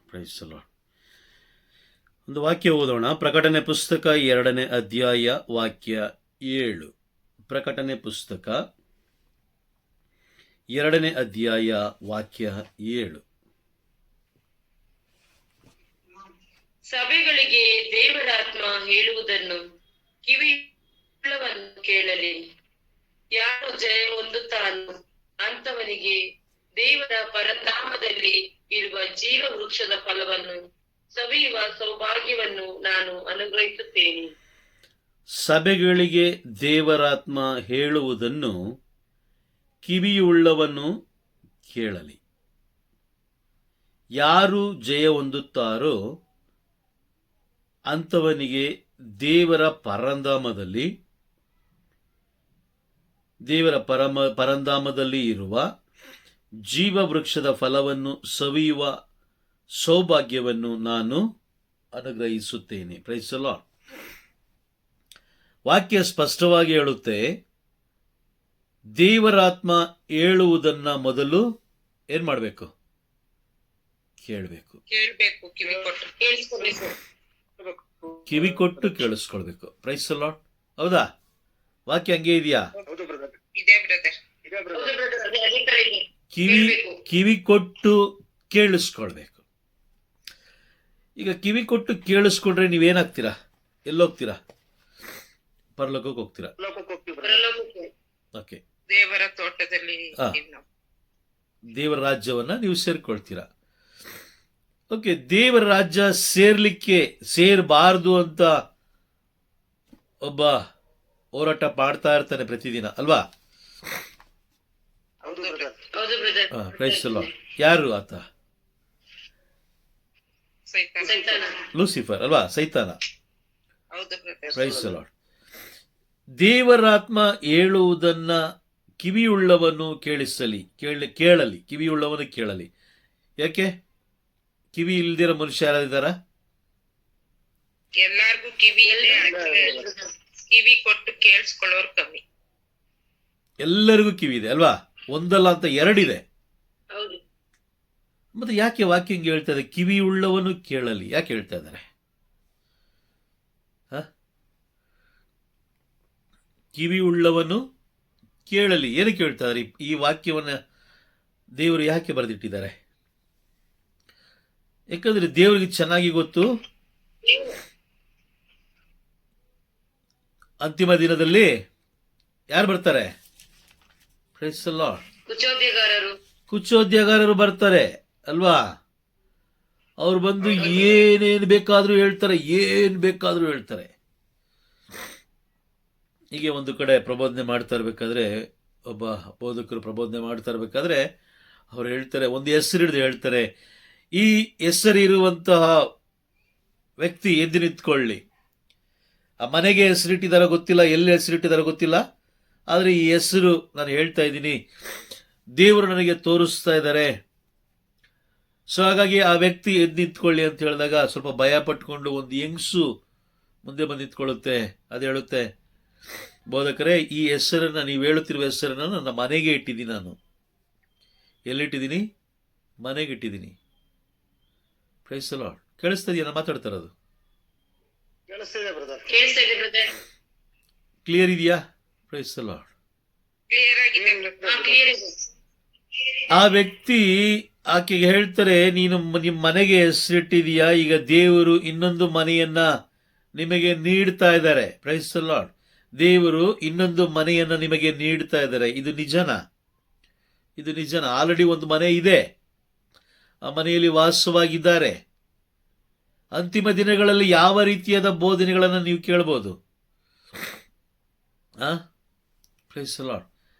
Price the Lord. ಒಂದು ವಾಕ್ಯ ಓದೋಣ. ಪ್ರಕಟಣೆ ಪುಸ್ತಕ 2ನೇ ಅಧ್ಯಾಯ ವಾಕ್ಯ 7. ಪ್ರಕಟಣೆ ಪುಸ್ತಕ 2ನೇ ಅಧ್ಯಾಯ ವಾಕ್ಯ 7. ಸಭೆಗಳಿಗೆ ದೇವರಾತ್ಮ ಹೇಳುವುದನ್ನು ಕಿವಿಯುಳ್ಳವನು ಕೇಳಲಿ. ಯಾರು ಜಯ ಹೊಂದುತ್ತಾನೋ ಅಂತವನಿಗೆ ದೇವರ ಪರಧಾಮದಲ್ಲಿ ಇರುವ ಜೀವ ವೃಕ್ಷದ ಫಲವನ್ನು ಸವಿಯುವ ಸೌಭಾಗ್ಯವನ್ನು ನಾನು ಅನುಗ್ರಹಿಸುತ್ತೇನೆ. ಸಭೆಗಳಿಗೆ ದೇವರಾತ್ಮ ಹೇಳುವುದನ್ನು ಕಿವಿಯುಳ್ಳವನು ಕೇಳಲಿ. ಯಾರು ಜಯ ಹೊಂದುತ್ತಾರೋ ಅಂಥವನಿಗೆ ದೇವರ ಪರಂಧಾಮದಲ್ಲಿ ಇರುವ ಜೀವ ವೃಕ್ಷದ ಫಲವನ್ನು ಸವಿಯುವ ಸೌಭಾಗ್ಯವನ್ನು ನಾನು ಅನುಗ್ರಹಿಸುತ್ತೇನೆ. Price the Lord. ವಾಕ್ಯ ಸ್ಪಷ್ಟವಾಗಿ ಹೇಳುತ್ತೆ, ದೇವರಾತ್ಮ ಹೇಳುವುದನ್ನ ಮೊದಲು ಏನ್ ಮಾಡಬೇಕು? ಕೇಳಬೇಕು. ಕಿವಿ ಕೊಟ್ಟು ಕೇಳಿಸ್ಕೊಳ್ಬೇಕು. Price the lord. ಹೌದಾ? ವಾಕ್ಯ ಹಂಗೆ ಇದೆಯಾ? ಕಿವಿ ಕೊಟ್ಟು ಕೇಳಿಸ್ಕೊಳ್ಬೇಕು. ಈಗ ಕಿವಿ ಕೊಟ್ಟು ಕೇಳಿಸ್ಕೊಂಡ್ರೆ ನೀವೇನಾಗ್ತೀರಾ? ಎಲ್ಲೋಗ್ತೀರಾ? ಪರಲೋಕಕ್ಕೆ ಹೋಗ್ತೀರಾ. ಓಕೆ, ದೇವರ ತೋಟದಲ್ಲಿ ದೇವರ ರಾಜ್ಯವನ್ನ ನೀವು ಸೇರ್ಕೊಳ್ತೀರಾ. ಓಕೆ, ದೇವರ ರಾಜ್ಯ ಸೇರಬಾರದು ಅಂತ ಒಬ್ಬ ಹೋರಾಟ ಮಾಡ್ತಾ ಇರ್ತಾನೆ ಪ್ರತಿದಿನ, ಅಲ್ವಾ? Praise the lord. ಯಾರು ಆತ? ಲೂಸಿಫರ್, ಅಲ್ವಾ? ಸೈತಾನ. Praise the lord. ದೇವರಾತ್ಮ ಹೇಳುವುದನ್ನ ಕಿವಿಯುಳ್ಳವನು ಕೇಳಲಿ. ಕಿವಿಯುಳ್ಳವನು ಕೇಳಲಿ. ಯಾಕೆ? ಕಿವಿ ಇಲ್ದಿರೋ ಮನುಷ್ಯ ಯಾರಿದ್ದಾರ? ಎಲ್ಲಾರ್ಗು ಕಿವಿ ಕೊಟ್ಟು ಕೇಳಿಸ್ಕೊಳ್ಳೋರು ಕಮ್ಮಿ. ಎಲ್ಲರಿಗೂ ಕಿವಿ ಇದೆ, ಅಲ್ವಾ? ಒಂದಲ್ಲ ಅಂತ ಎರಡಿದೆ. ಮತ್ತೆ ಯಾಕೆ ವಾಕ್ಯ ಹಿಂಗೆ ಹೇಳ್ತಾ ಇದೆ? ಕಿವಿ ಉಳ್ಳವನು ಕೇಳಲಿ. ಯಾಕೆ ಹೇಳ್ತಾ ಇದ್ದಾರೆ? ಕಿವಿ ಉಳ್ಳವನು ಕೇಳಲಿ. ಏನಕ್ಕೆ ಹೇಳ್ತಾ ಇದ್ದಾರೆ? ಈ ವಾಕ್ಯವನ್ನ ದೇವರು ಯಾಕೆ ಬರೆದಿಟ್ಟಿದ್ದಾರೆ? ಯಾಕಂದ್ರೆ ದೇವರಿಗೆ ಚೆನ್ನಾಗಿ ಗೊತ್ತು, ಅಂತಿಮ ದಿನದಲ್ಲಿ ಯಾರು ಬರ್ತಾರೆ? Price the lord. ಕುಚೋದ್ಯಗಾರರು ಬರ್ತಾರೆ, ಅಲ್ವಾ? ಅವ್ರು ಬಂದು ಏನೇನು ಬೇಕಾದ್ರೂ ಹೇಳ್ತಾರೆ. ಹೀಗೆ ಒಂದು ಕಡೆ ಪ್ರಬೋಧನೆ ಮಾಡ್ತಾ ಇರ್ಬೇಕಾದ್ರೆ, ಒಬ್ಬ ಬೋಧಕರು ಪ್ರಬೋಧನೆ ಮಾಡ್ತಾ ಇರ್ಬೇಕಾದ್ರೆ ಅವ್ರು ಹೇಳ್ತಾರೆ, ಒಂದು ಹೆಸರು ಹಿಡಿದು ಹೇಳ್ತಾರೆ, ಈ ಹೆಸರಿರುವಂತಹ ವ್ಯಕ್ತಿ ಎದ್ದು ನಿಂತ್ಕೊಳ್ಳಿ. ಆ ಮನೆಗೆ ಹೆಸರಿಟ್ಟಿದಾರೋ ಗೊತ್ತಿಲ್ಲ, ಎಲ್ಲಿ ಹೆಸರಿಟ್ಟಿದಾರೋ ಗೊತ್ತಿಲ್ಲ, ಆದರೆ ಈ ಹೆಸರು ನಾನು ಹೇಳ್ತಾ ಇದ್ದೀನಿ, ದೇವರು ನನಗೆ ತೋರಿಸ್ತಾ ಇದ್ದಾರೆ. ಸೊ ಹಾಗಾಗಿ ಆ ವ್ಯಕ್ತಿ ಎದ್ದು ನಿಂತ್ಕೊಳ್ಳಿ ಅಂತ ಹೇಳಿದಾಗ ಸ್ವಲ್ಪ ಭಯ ಪಟ್ಕೊಂಡು ಒಂದು ಹೆಂಗಸು ಮುಂದೆ ಬಂದು ನಿಂತ್ಕೊಳ್ಳುತ್ತೆ. ಅದು ಹೇಳುತ್ತೆ, ಬೋಧಕರೇ, ಈ ಹೆಸರನ್ನ, ನೀವು ಹೇಳುತ್ತಿರುವ ಹೆಸರನ್ನ ನನ್ನ ಮನೆಗೆ ಇಟ್ಟಿದ್ದೀನಿ. ನಾನು ಎಲ್ಲಿಟ್ಟಿದ್ದೀನಿ? ಮನೆಗೆ ಇಟ್ಟಿದ್ದೀನಿ. Praise the Lord. ಕೇಳಿಸ್ತಾ ಇದೆಯಾ ನಾನು ಮಾತಾಡ್ತಾ ಇರೋದು? ಕ್ಲಿಯರ್ ಇದೆಯಾ? Praise the Lord. ಆ ವ್ಯಕ್ತಿ ಆಕೆಗೆ ಹೇಳ್ತಾರೆ, ನೀನು ನಿಮ್ಮ ಮನೆಗೆ ಹೆಸರಿಟ್ಟಿದೀಯಾ, ಈಗ ದೇವರು ಇನ್ನೊಂದು ಮನೆಯನ್ನ ನಿಮಗೆ ನೀಡ್ತಾ ಇದ್ದಾರೆ. Praise the Lord. ದೇವರು ಇನ್ನೊಂದು ಮನೆಯನ್ನ ನಿಮಗೆ ನೀಡ್ತಾ ಇದ್ದಾರೆ. ಇದು ನಿಜನಾ? ಆಲ್ರೆಡಿ ಒಂದು ಮನೆ ಇದೆ, ಆ ಮನೆಯಲ್ಲಿ ವಾಸವಾಗಿದ್ದಾರೆ. ಅಂತಿಮ ದಿನಗಳಲ್ಲಿ ಯಾವ ರೀತಿಯಾದ ಬೋಧನೆಗಳನ್ನು ನೀವು ಕೇಳಬಹುದು? Price the lord.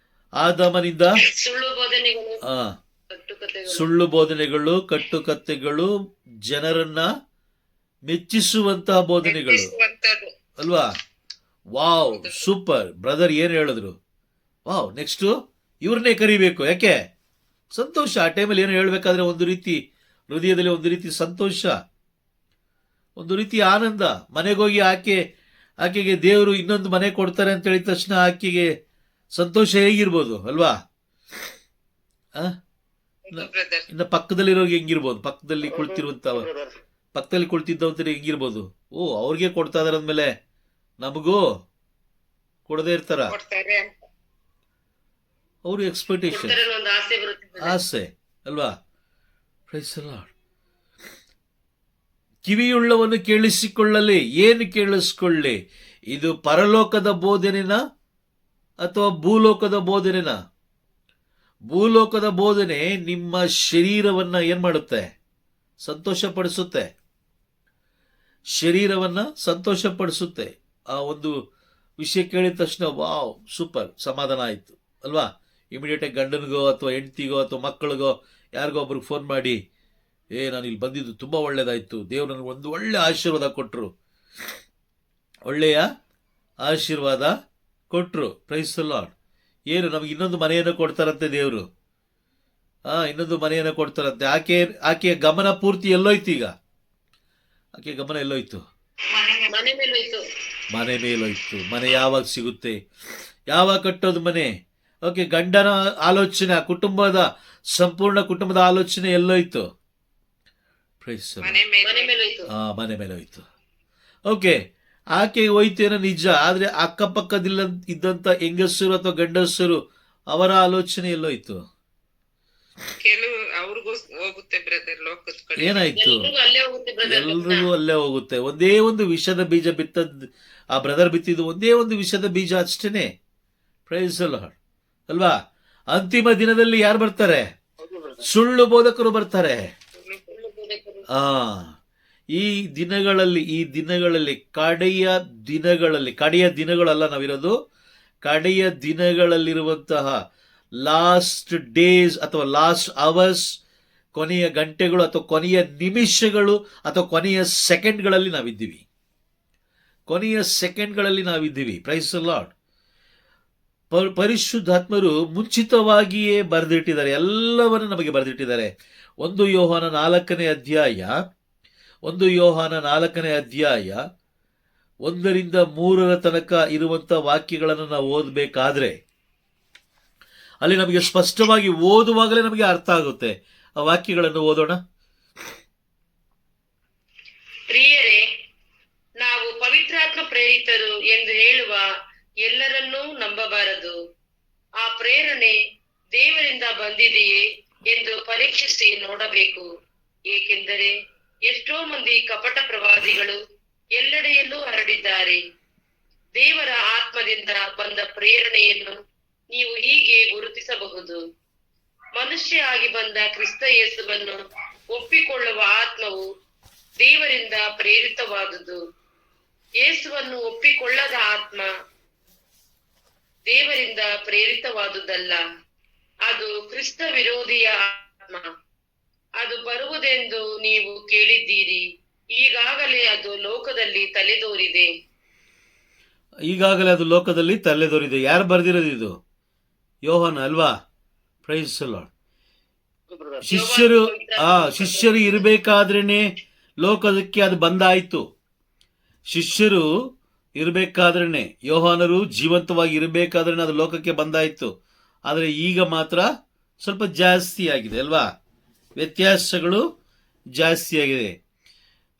ಆದಾಮನಿಂದ ಸುಳ್ಳು ಬೋಧನೆಗಳು, ಕಟ್ಟುಕತೆಗಳು, ಜನರನ್ನ ಮೆಚ್ಚಿಸುವಂತಹ ಬೋಧನೆಗಳು, ಅಲ್ವಾ? ವಾವ್, ಸೂಪರ್ ಬ್ರದರ್, ಏನ್ ಹೇಳಿದ್ರು? ವಾವ್, ನೆಕ್ಸ್ಟ್ ಇವ್ರನ್ನೇ ಕರಿಬೇಕು. ಯಾಕೆ? ಸಂತೋಷ. ಆ ಟೈಮಲ್ಲಿ ಏನು ಹೇಳ್ಬೇಕಾದ್ರೆ ಒಂದು ರೀತಿ ಹೃದಯದಲ್ಲಿ ಒಂದು ರೀತಿ ಸಂತೋಷ, ಒಂದು ರೀತಿ ಆನಂದ. ಮನೆಗೋಗಿ ಆಕೆಗೆ ದೇವರು ಇನ್ನೊಂದು ಮನೆ ಕೊಡ್ತಾರೆ ಅಂತ ಹೇಳಿದ ತಕ್ಷಣ ಆಕೆಗೆ ಸಂತೋಷ ಹೇಗಿರ್ಬೋದು, ಅಲ್ವಾ? ಬ್ರದರ್. ಇನ್ನು ಪಕ್ಕದಲ್ಲಿರೋರ್ಗೆ ಹೆಂಗಿರ್ಬೋದು, ಪಕ್ಕದಲ್ಲಿ ಪಕ್ಕದಲ್ಲಿ ಕುಳಿತಿದ್ದವಂತರಿಗೆ ಹೆಂಗಿರ್ಬೋದು, ಓ ಅವ್ರಿಗೆ ಕೊಡ್ತಾ ಇದಾರೆ ಅಂದ್ಮೇಲೆ ನಮಗೂ ಕೊಡದೇ ಇರ್ತಾರ, ಕೊಡ್ತಾರೆ ಅಂತ ಅವ್ರ ಎಕ್ಸ್ಪೆಕ್ಟೇಷನ್, ಕೊಡ್ತಾರೆ ಅನ್ನೋ ಒಂದು ಆಸೆ ಬರುತ್ತೆ brother. ಆಸೆ ಅಲ್ವಾ. Praise the lord. ಕಿವಿಯುಳ್ಳವನು ಕೇಳಿಸಿಕೊಳ್ಳಲಿ. ಏನು ಕೇಳಿಸ್ಕೊಳ್ಳಿ? ಇದು ಪರಲೋಕದ ಬೋಧನೆನ ಅಥವಾ ಭೂಲೋಕದ ಬೋಧನೆನ? ಭೂಲೋಕದ ಬೋಧನೆ ನಿಮ್ಮ ಶರೀರವನ್ನ ಏನ್ ಮಾಡುತ್ತೆ? ಸಂತೋಷಪಡಿಸುತ್ತೆ. ಶರೀರವನ್ನ ಸಂತೋಷಪಡಿಸುತ್ತೆ. ಆ ಒಂದು ವಿಷಯ ಕೇಳಿದ ತಕ್ಷಣ ವಾವ್ ಸೂಪರ್ ಸಮಾಧಾನ ಆಯ್ತು ಅಲ್ವಾ. ಇಮಿಡಿಯೇಟಾಗಿ ಗಂಡನಿಗೋ ಅಥವಾ ಹೆಂಡ್ತಿಗೋ ಅಥವಾ ಮಕ್ಕಳಿಗೋ ಯಾರಿಗೋ ಒಬ್ರಿಗೆ ಫೋನ್ ಮಾಡಿ, ನಾನು ಇಲ್ಲಿ ಬಂದಿದ್ದು ತುಂಬ ಒಳ್ಳೇದಾಯ್ತು, ದೇವ್ರು ನನಗೆ ಒಂದು ಒಳ್ಳೆ ಆಶೀರ್ವಾದ ಕೊಟ್ಟರು, ಒಳ್ಳೆಯ ಆಶೀರ್ವಾದ ಕೊಟ್ಟರು. Praise the Lord. ಏನು ನಮಗೆ ಇನ್ನೊಂದು ಮನೆಯನ್ನು ಕೊಡ್ತಾರಂತೆ ದೇವರು, ಇನ್ನೊಂದು ಮನೆಯನ್ನು ಕೊಡ್ತಾರಂತೆ. ಆಕೆಯ ಗಮನ ಪೂರ್ತಿ ಎಲ್ಲೋಯ್ತು ಈಗ? ಆಕೆಯ ಗಮನ ಎಲ್ಲೋಯ್ತು? ಮನೆ ಮೇಲೆ ಹೋಯ್ತು. ಮನೆ ಮೇಲೋಯ್ತು. ಮನೆ ಯಾವಾಗ ಸಿಗುತ್ತೆ? ಯಾವಾಗ ಕಟ್ಟೋದು ಮನೆ? ಓಕೆ, ಗಂಡನ ಆಲೋಚನೆ, ಸಂಪೂರ್ಣ ಕುಟುಂಬದ ಆಲೋಚನೆ ಎಲ್ಲೋಯ್ತು? Price the lord. ಮನೆ ಮೇಲೆ ಹೋಯ್ತು. ಮನೆ ಮೇಲೆ ಹೋಯ್ತು. ಓಕೆ, ಆಕೆ ಹೋಯ್ತೇನೋ ನಿಜ, ಆದ್ರೆ ಅಕ್ಕಪಕ್ಕದಿಲ್ಲ ಇದ್ದಂತ ಹೆಂಗಸರು ಅಥವಾ ಗಂಡಸರು ಅವರ ಆಲೋಚನೆ ಎಲ್ಲೋಯ್ತು? ಕೆಲವು ಅವ್ರಿಗೂ ಹೋಗುತ್ತೆ ಬ್ರದರ್, ಲೋಕದ ಕಡೆ. ಏನಾಯ್ತು? ಎಲ್ರಿಗೂ ಅಲ್ಲೇ ಹೋಗುತ್ತೆ brother. ಎಲ್ರಿಗೂ ಅಲ್ಲೇ ಹೋಗುತ್ತೆ. ಒಂದೇ ಒಂದು ವಿಷದ ಬೀಜ ಬಿತ್ತದ್ ಆ ಬ್ರದರ್ ಬಿತ್ತಿದ್ದು ಒಂದೇ ಒಂದು ವಿಷದ ಬೀಜ ಅಷ್ಟೇನೆ. ಪ್ರೈಸ್ ದಿ ಲಾರ್ಡ್ ಅಲ್ವಾ. ಅಂತಿಮ ದಿನದಲ್ಲಿ ಯಾರು ಬರ್ತಾರೆ? ಸುಳ್ಳು ಬೋಧಕರು ಬರ್ತಾರೆ. ಈ ದಿನಗಳಲ್ಲಿ ಕಡೆಯ ದಿನಗಳಲ್ಲ ನಾವಿರೋದು, ಕಡೆಯ ದಿನಗಳಲ್ಲಿರುವಂತಹ ಲಾಸ್ಟ್ ಡೇಸ್ ಅಥವಾ ಲಾಸ್ಟ್ ಅವರ್ಸ್, ಕೊನೆಯ ಗಂಟೆಗಳು ಅಥವಾ ಕೊನೆಯ ನಿಮಿಷಗಳು ಅಥವಾ ಕೊನೆಯ ಸೆಕೆಂಡ್ಗಳಲ್ಲಿ ನಾವಿದ್ದೀವಿ. Price the lord. ಪರಿಶುದ್ಧಾತ್ಮರು ಮುಂಚಿತವಾಗಿಯೇ ಬರೆದಿಟ್ಟಿದ್ದಾರೆ, ಎಲ್ಲವನ್ನು ನಮಗೆ ಬರೆದಿಟ್ಟಿದ್ದಾರೆ. 1 ಯೋಹಾನ 4ನೇ ಅಧ್ಯಾಯ 1ರಿಂದ 3 ತನಕ ಇರುವಂತ ವಾಕ್ಯಗಳನ್ನು ನಾವು ಓದಬೇಕಾದ್ರೆ ಅಲ್ಲಿ ನಮಗೆ ಸ್ಪಷ್ಟವಾಗಿ ಓದುವಾಗಲೇ ನಮಗೆ ಅರ್ಥ ಆಗುತ್ತೆ. ಆ ವಾಕ್ಯಗಳನ್ನು ಓದೋಣ. ಪ್ರಿಯರೇ, ನಾವು ಪವಿತ್ರಾತ್ಮ ಪ್ರೇರಿತರು ಎಂದು ಹೇಳುವ ಎಲ್ಲರನ್ನೂ ನಂಬಬಾರದು. ಆ ಪ್ರೇರಣೆ ದೇವರಿಂದ ಬಂದಿದೆಯೇ ಎಂದು ಪರೀಕ್ಷಿಸಿ ನೋಡಬೇಕು. ಏಕೆಂದರೆ ಎಷ್ಟೋ ಮಂದಿ ಕಪಟ ಪ್ರವಾದಿಗಳು ಎಲ್ಲೆಡೆಯಲ್ಲೂ ಹರಡಿದ್ದಾರೆ. ದೇವರ ಆತ್ಮದಿಂದ ಬಂದ ಪ್ರೇರಣೆಯನ್ನು ನೀವು ಹೀಗೆ ಗುರುತಿಸಬಹುದು. ಮನುಷ್ಯ ಆಗಿ ಬಂದ ಕ್ರಿಸ್ತ ಯೇಸುವನ್ನು ಒಪ್ಪಿಕೊಳ್ಳುವ ಆತ್ಮವು ದೇವರಿಂದ ಪ್ರೇರಿತವಾದುದು. ಯೇಸುವನ್ನು ಒಪ್ಪಿಕೊಳ್ಳದ ಆತ್ಮ ದೇವರಿಂದ ಪ್ರೇರಿತವಾದುದಲ್ಲ. ಅದು ಕ್ರಿಸ್ತ ವಿರೋಧಿಯ ಆತ್ಮ. ಅದು ಬರುವುದೆಂದು ನೀವು ಕೇಳಿದ್ದೀರಿ. ಈಗಾಗಲೇ ಅದು ಲೋಕದಲ್ಲಿ ತಲೆದೋರಿದೆ. ಯಾರು ಬರೆದಿರೋದು ಇದು? ಯೋಹಾನ ಅಲ್ವಾ? Praise the Lord. ಶಿಷ್ಯರು ಇರಬೇಕಾದ್ರೇನೆ ಲೋಕದಕ್ಕೆ ಅದು ಬಂದಾಯ್ತು. ಶಿಷ್ಯರು ಇರಬೇಕಾದ್ರೇನೆ, ಯೋಹಾನರು ಜೀವಂತವಾಗಿ ಇರಬೇಕಾದ್ರೆ ಅದು ಲೋಕಕ್ಕೆ ಬಂದಾಯ್ತು. ಆದರೆ ಈಗ ಮಾತ್ರ ಸ್ವಲ್ಪ ಜಾಸ್ತಿ ಆಗಿದೆ ಅಲ್ವಾ? ವ್ಯತ್ಯಾಸಗಳು ಜಾಸ್ತಿ ಆಗಿದೆ.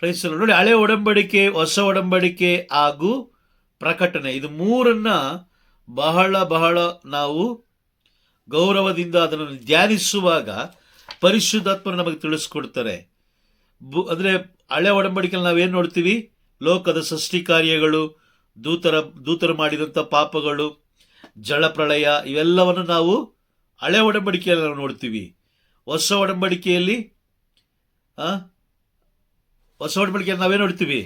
Praise the Lord. ನೋಡಿ, ಹಳೆ ಒಡಂಬಡಿಕೆ, ಹೊಸ ಒಡಂಬಡಿಕೆ ಹಾಗೂ ಪ್ರಕಟಣೆ, ಇದು ಮೂರನ್ನ ಬಹಳ ನಾವು ಗೌರವದಿಂದ ಅದನ್ನು ಧ್ಯಾನಿಸುವಾಗ ಪರಿಶುದ್ಧಾತ್ಮರು ನಮಗೆ ತಿಳಿಸ್ಕೊಡ್ತಾರೆ. ಅಂದ್ರೆ ಹಳೆ ಒಡಂಬಡಿಕೆಯಲ್ಲಿ ನಾವೇನು ನೋಡ್ತೀವಿ? ಲೋಕದ ಸೃಷ್ಟಿ ಕಾರ್ಯಗಳು, ದೂತರು ಮಾಡಿದಂಥ ಪಾಪಗಳು, ಜಲಪ್ರಳಯ, ಇವೆಲ್ಲವನ್ನು ನಾವು ಹಳೆ ಒಡಂಬಡಿಕೆಯಲ್ಲಿ ನಾವು ನೋಡ್ತೀವಿ. ಹೊಸ ಒಡಂಬಡಿಕೆಯಲ್ಲಿ ನಾವೇನು ನೋಡ್ತೀವಿ?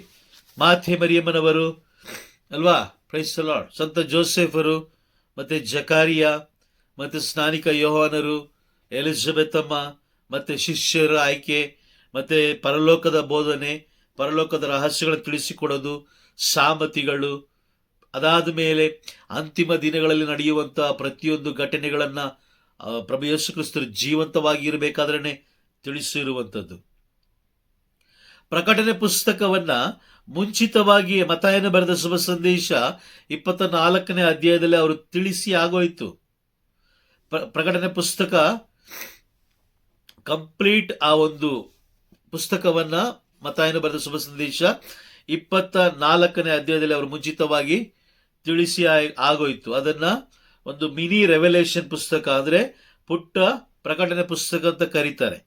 ಮಾಥೆ ಮರಿಯಮ್ಮನವರು ಅಲ್ವಾ? Praise the Lord. ಸಂತ ಜೋಸೆಫರು, ಮತ್ತೆ ಜಕಾರಿಯ, ಮತ್ತೆ ಸ್ನಾನಿಕ ಯೋಹಾನರು, ಎಲಿಜಬೆತ್ ಅಮ್ಮ, ಮತ್ತೆ ಶಿಷ್ಯರ ಆಯ್ಕೆ, ಮತ್ತೆ ಪರಲೋಕದ ಬೋಧನೆ, ಪರಲೋಕದ ರಹಸ್ಯಗಳನ್ನು ತಿಳಿಸಿಕೊಡೋದು, ಸಾಮತಿಗಳು. ಅದಾದ ಮೇಲೆ ಅಂತಿಮ ದಿನಗಳಲ್ಲಿ ನಡೆಯುವಂತಹ ಪ್ರತಿಯೊಂದು ಘಟನೆಗಳನ್ನ ಪ್ರಭು ಯೇಸು ಕ್ರಿಸ್ತರು ಜೀವಂತವಾಗಿ ಇರಬೇಕಾದ್ರೆ ತಿಳಿಸಿರುವಂಥದ್ದು. ಪ್ರಕಟಣೆ ಪುಸ್ತಕವನ್ನ ಮುಂಚಿತವಾಗಿ ಮತ್ತಾಯನ ಬರೆದ ಶುಭ ಸಂದೇಶ 24ನೇ ಅಧ್ಯಾಯದಲ್ಲಿ ಅವರು ತಿಳಿಸಿ ಆಗೋಯ್ತು. ಪ್ರಕಟಣೆ ಪುಸ್ತಕ ಕಂಪ್ಲೀಟ್ ಆ ಒಂದು ಪುಸ್ತಕವನ್ನ ಮತ್ತಾಯನು ಬರೆದ ಶುಭ ಸಂದೇಶ 24ನೇ ಅಧ್ಯಾಯದಲ್ಲಿ ಅವರು ಮುಂಚಿತವಾಗಿ ತಿಳಿಸಿ ಆಗೋಯ್ತು. ಅದನ್ನ ಒಂದು ಮಿನಿ ರೆವಲ್ಯೂಷನ್ ಪುಸ್ತಕ, ಅಂದ್ರೆ ಪುಟ್ಟ ಪ್ರಕಟಣೆ ಪುಸ್ತಕ ಅಂತ ಕರೀತಾರೆ.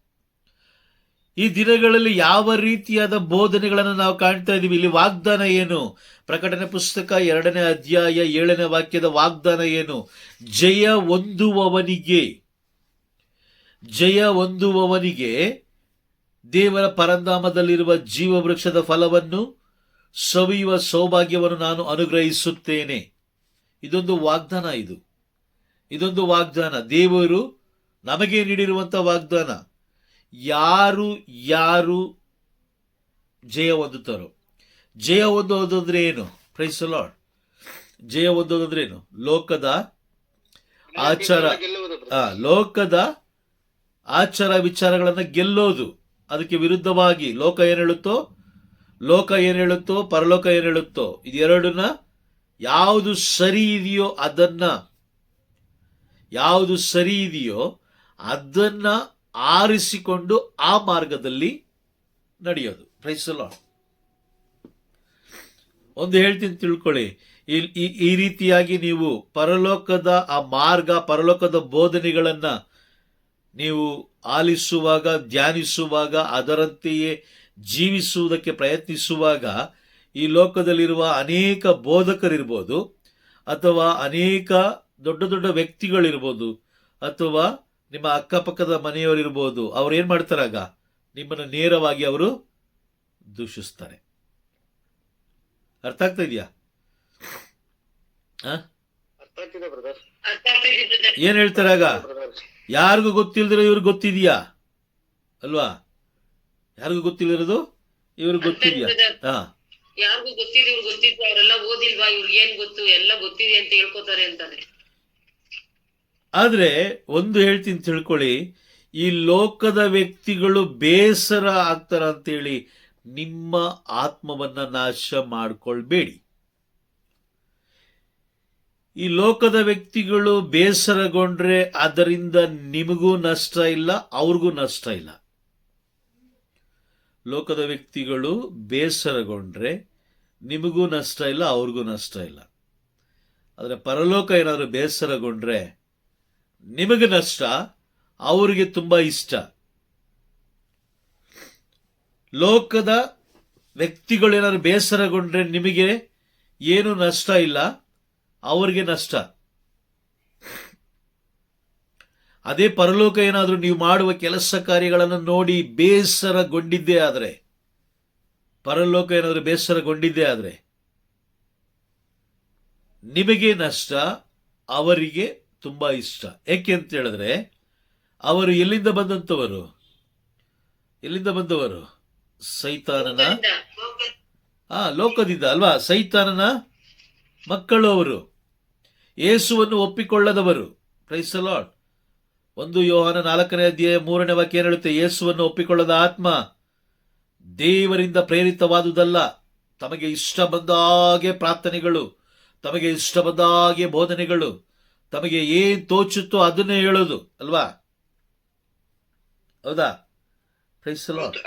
ಈ ದಿನಗಳಲ್ಲಿ ಯಾವ ರೀತಿಯಾದ ಬೋಧನೆಗಳನ್ನು ನಾವು ಕಾಣ್ತಾ ಇದ್ದೀವಿ? ಇಲ್ಲಿ ವಾಗ್ದಾನ ಏನು? ಪ್ರಕಟಣೆ ಪುಸ್ತಕ 2ನೇ ಅಧ್ಯಾಯ 7ನೇ ವಾಕ್ಯದ ವಾಗ್ದಾನ ಏನು? ಜಯ ಹೊಂದುವವನಿಗೆ ದೇವರ ಪರಂಧಾಮದಲ್ಲಿರುವ ಜೀವ ವೃಕ್ಷದ ಫಲವನ್ನು ಸವಿಯುವ ಸೌಭಾಗ್ಯವನ್ನು ನಾನು ಅನುಗ್ರಹಿಸುತ್ತೇನೆ. ಇದೊಂದು ವಾಗ್ದಾನ. ಇದೊಂದು ವಾಗ್ದಾನ, ದೇವರು ನಮಗೆ ನೀಡಿರುವಂತಹ ವಾಗ್ದಾನ. ಯಾರು ಜಯ ಹೊಂದುತ್ತಾರೋ, ಜಯ ಹೊಂದೋದಂದ್ರೆ ಏನು? Praise the lord. ಜಯ ಹೊಂದೋದಂದ್ರೆ ಏನು? ಲೋಕದ ಆಚಾರ ವಿಚಾರಗಳನ್ನು ಗೆಲ್ಲೋದು. ಅದಕ್ಕೆ ವಿರುದ್ಧವಾಗಿ ಲೋಕ ಏನ್ ಹೇಳುತ್ತೋ ಪರಲೋಕ ಏನ್ ಹೇಳುತ್ತೋ, ಇದೆರಡನ್ನ ಯಾವುದು ಸರಿ ಇದೆಯೋ ಅದನ್ನ ಆರಿಸಿಕೊಂಡು ಆ ಮಾರ್ಗದಲ್ಲಿ ನಡೆಯೋದು. Praise the Lord. ಒಂದು ಹೇಳ್ತೀನಿ ತಿಳ್ಕೊಳ್ಳಿ, ಈ ರೀತಿಯಾಗಿ ನೀವು ಪರಲೋಕದ ಆ ಮಾರ್ಗ, ಪರಲೋಕದ ಬೋಧನೆಗಳನ್ನ ನೀವು ಆಲಿಸುವಾಗ, ಧ್ಯಾನಿಸುವಾಗ, ಅದರಂತೆಯೇ ಜೀವಿಸುವುದಕ್ಕೆ ಪ್ರಯತ್ನಿಸುವಾಗ ಈ ಲೋಕದಲ್ಲಿರುವ ಅನೇಕ ಬೋಧಕರಿರ್ಬೋದು, ಅಥವಾ ಅನೇಕ ದೊಡ್ಡ ದೊಡ್ಡ ವ್ಯಕ್ತಿಗಳಿರ್ಬೋದು, ಅಥವಾ ನಿಮ್ಮ ಅಕ್ಕಪಕ್ಕದ ಮನೆಯವರಿರ್ಬೋದು, ಅವ್ರು ಏನ್ ಮಾಡ್ತಾರಾಗ? ನಿಮ್ಮನ್ನು ನೇರವಾಗಿ ಅವರು ದೂಷಿಸ್ತಾರೆ. ಅರ್ಥ ಆಗ್ತಾ ಇದೆಯಾ? ಏನ್ ಹೇಳ್ತಾರಾಗ? ಯಾರಿಗೂ ಗೊತ್ತಿಲ್ದಿರೋ ಇವ್ರಿಗೆ ಗೊತ್ತಿದ್ಯಾ ಅಲ್ವಾ? ಯಾರಿಗೂ ಗೊತ್ತಿಲ್ಲದಿರೋದು ಇವ್ರಿಗೆ ಗೊತ್ತಿದ್ಯಾ? ಯಾರಿಗೂ ಗೊತ್ತಿಲ್ಲ, ಇವ್ರು ಗೊತ್ತಿದ್ಯಾ, ಅವರೆಲ್ಲ ಓದಿಲ್ವಾ, ಇವ್ರಿಗೆ ಏನ್ ಗೊತ್ತು, ಎಲ್ಲ ಗೊತ್ತಿದೆ ಅಂತ ಹೇಳ್ಕೊತಾರೆ ಅಂತಾನೆ. ಆದ್ರೆ ಒಂದು ಹೇಳ್ತೀನಿ ತಿಳ್ಕೊಳ್ಳಿ, ಈ ಲೋಕದ ವ್ಯಕ್ತಿಗಳು ಬೇಸರ ಆಗ್ತಾರ ಅಂತೇಳಿ ನಿಮ್ಮ ಆತ್ಮವನ್ನ ನಾಶ ಮಾಡ್ಕೊಳ್ಬೇಡಿ. ಈ ಲೋಕದ ವ್ಯಕ್ತಿಗಳು ಬೇಸರಗೊಂಡ್ರೆ ಅದರಿಂದ ನಿಮಗೂ ನಷ್ಟ ಇಲ್ಲ, ಅವ್ರಿಗೂ ನಷ್ಟ ಇಲ್ಲ. ಲೋಕದ ವ್ಯಕ್ತಿಗಳು ಬೇಸರಗೊಂಡ್ರೆ ನಿಮಗೂ ನಷ್ಟ ಇಲ್ಲ, ಅವ್ರಿಗೂ ನಷ್ಟ ಇಲ್ಲ. ಆದರೆ ಪರಲೋಕ ಏನಾದರೂ ಬೇಸರಗೊಂಡ್ರೆ ನಿಮಗೆ ನಷ್ಟ, ಅವರಿಗೆ ತುಂಬಾ ಇಷ್ಟ. ಲೋಕದ ವ್ಯಕ್ತಿಗಳು ಏನಾದ್ರು ಬೇಸರಗೊಂಡ್ರೆ ನಿಮಗೆ ಏನು ನಷ್ಟ ಇಲ್ಲ, ಅವ್ರಿಗೆ ನಷ್ಟ. ಅದೇ ಪರಲೋಕ ಏನಾದರೂ ನೀವು ಮಾಡುವ ಕೆಲಸ ಕಾರ್ಯಗಳನ್ನು ನೋಡಿ ಬೇಸರಗೊಂಡಿದ್ದೇ ಆದರೆ, ಪರಲೋಕ ಏನಾದರೂ ಬೇಸರಗೊಂಡಿದ್ದೇ ಆದರೆ ನಿಮಗೆ ನಷ್ಟ, ಅವರಿಗೆ ತುಂಬಾ ಇಷ್ಟ. ಯಾಕೆ ಅಂತ ಹೇಳಿದ್ರೆ ಅವರು ಎಲ್ಲಿಂದ ಬಂದಂತವರು? ಸೈತಾನನ ಲೋಕದಿಂದ ಅಲ್ವಾ? ಸೈತಾನನ ಮಕ್ಕಳು ಅವರು, ಯೇಸುವನ್ನು ಒಪ್ಪಿಕೊಳ್ಳದವರು. Price the lord. 1 ಯೋಹಾನ 4ನೇ ಅಧ್ಯಾಯ 3ನೇ ವಾಕ್ಯ ಏನ್ ಹೇಳುತ್ತೆ? ಯೇಸುವನ್ನು ಒಪ್ಪಿಕೊಳ್ಳದ ಆತ್ಮ ದೇವರಿಂದ ಪ್ರೇರಿತವಾದುದಲ್ಲ. ತಮಗೆ ಇಷ್ಟ ಬಂದಾಗೆ ಪ್ರಾರ್ಥನೆಗಳು, ತಮಗೆ ಇಷ್ಟ ಬಂದಾಗೆ ಬೋಧನೆಗಳು, ತಮಗೆ ಏನ್ ತೋಚುತ್ತೋ ಅದನ್ನೇ ಹೇಳೋದು ಅಲ್ವಾ? ಹೌದಾ? Praise the Lord.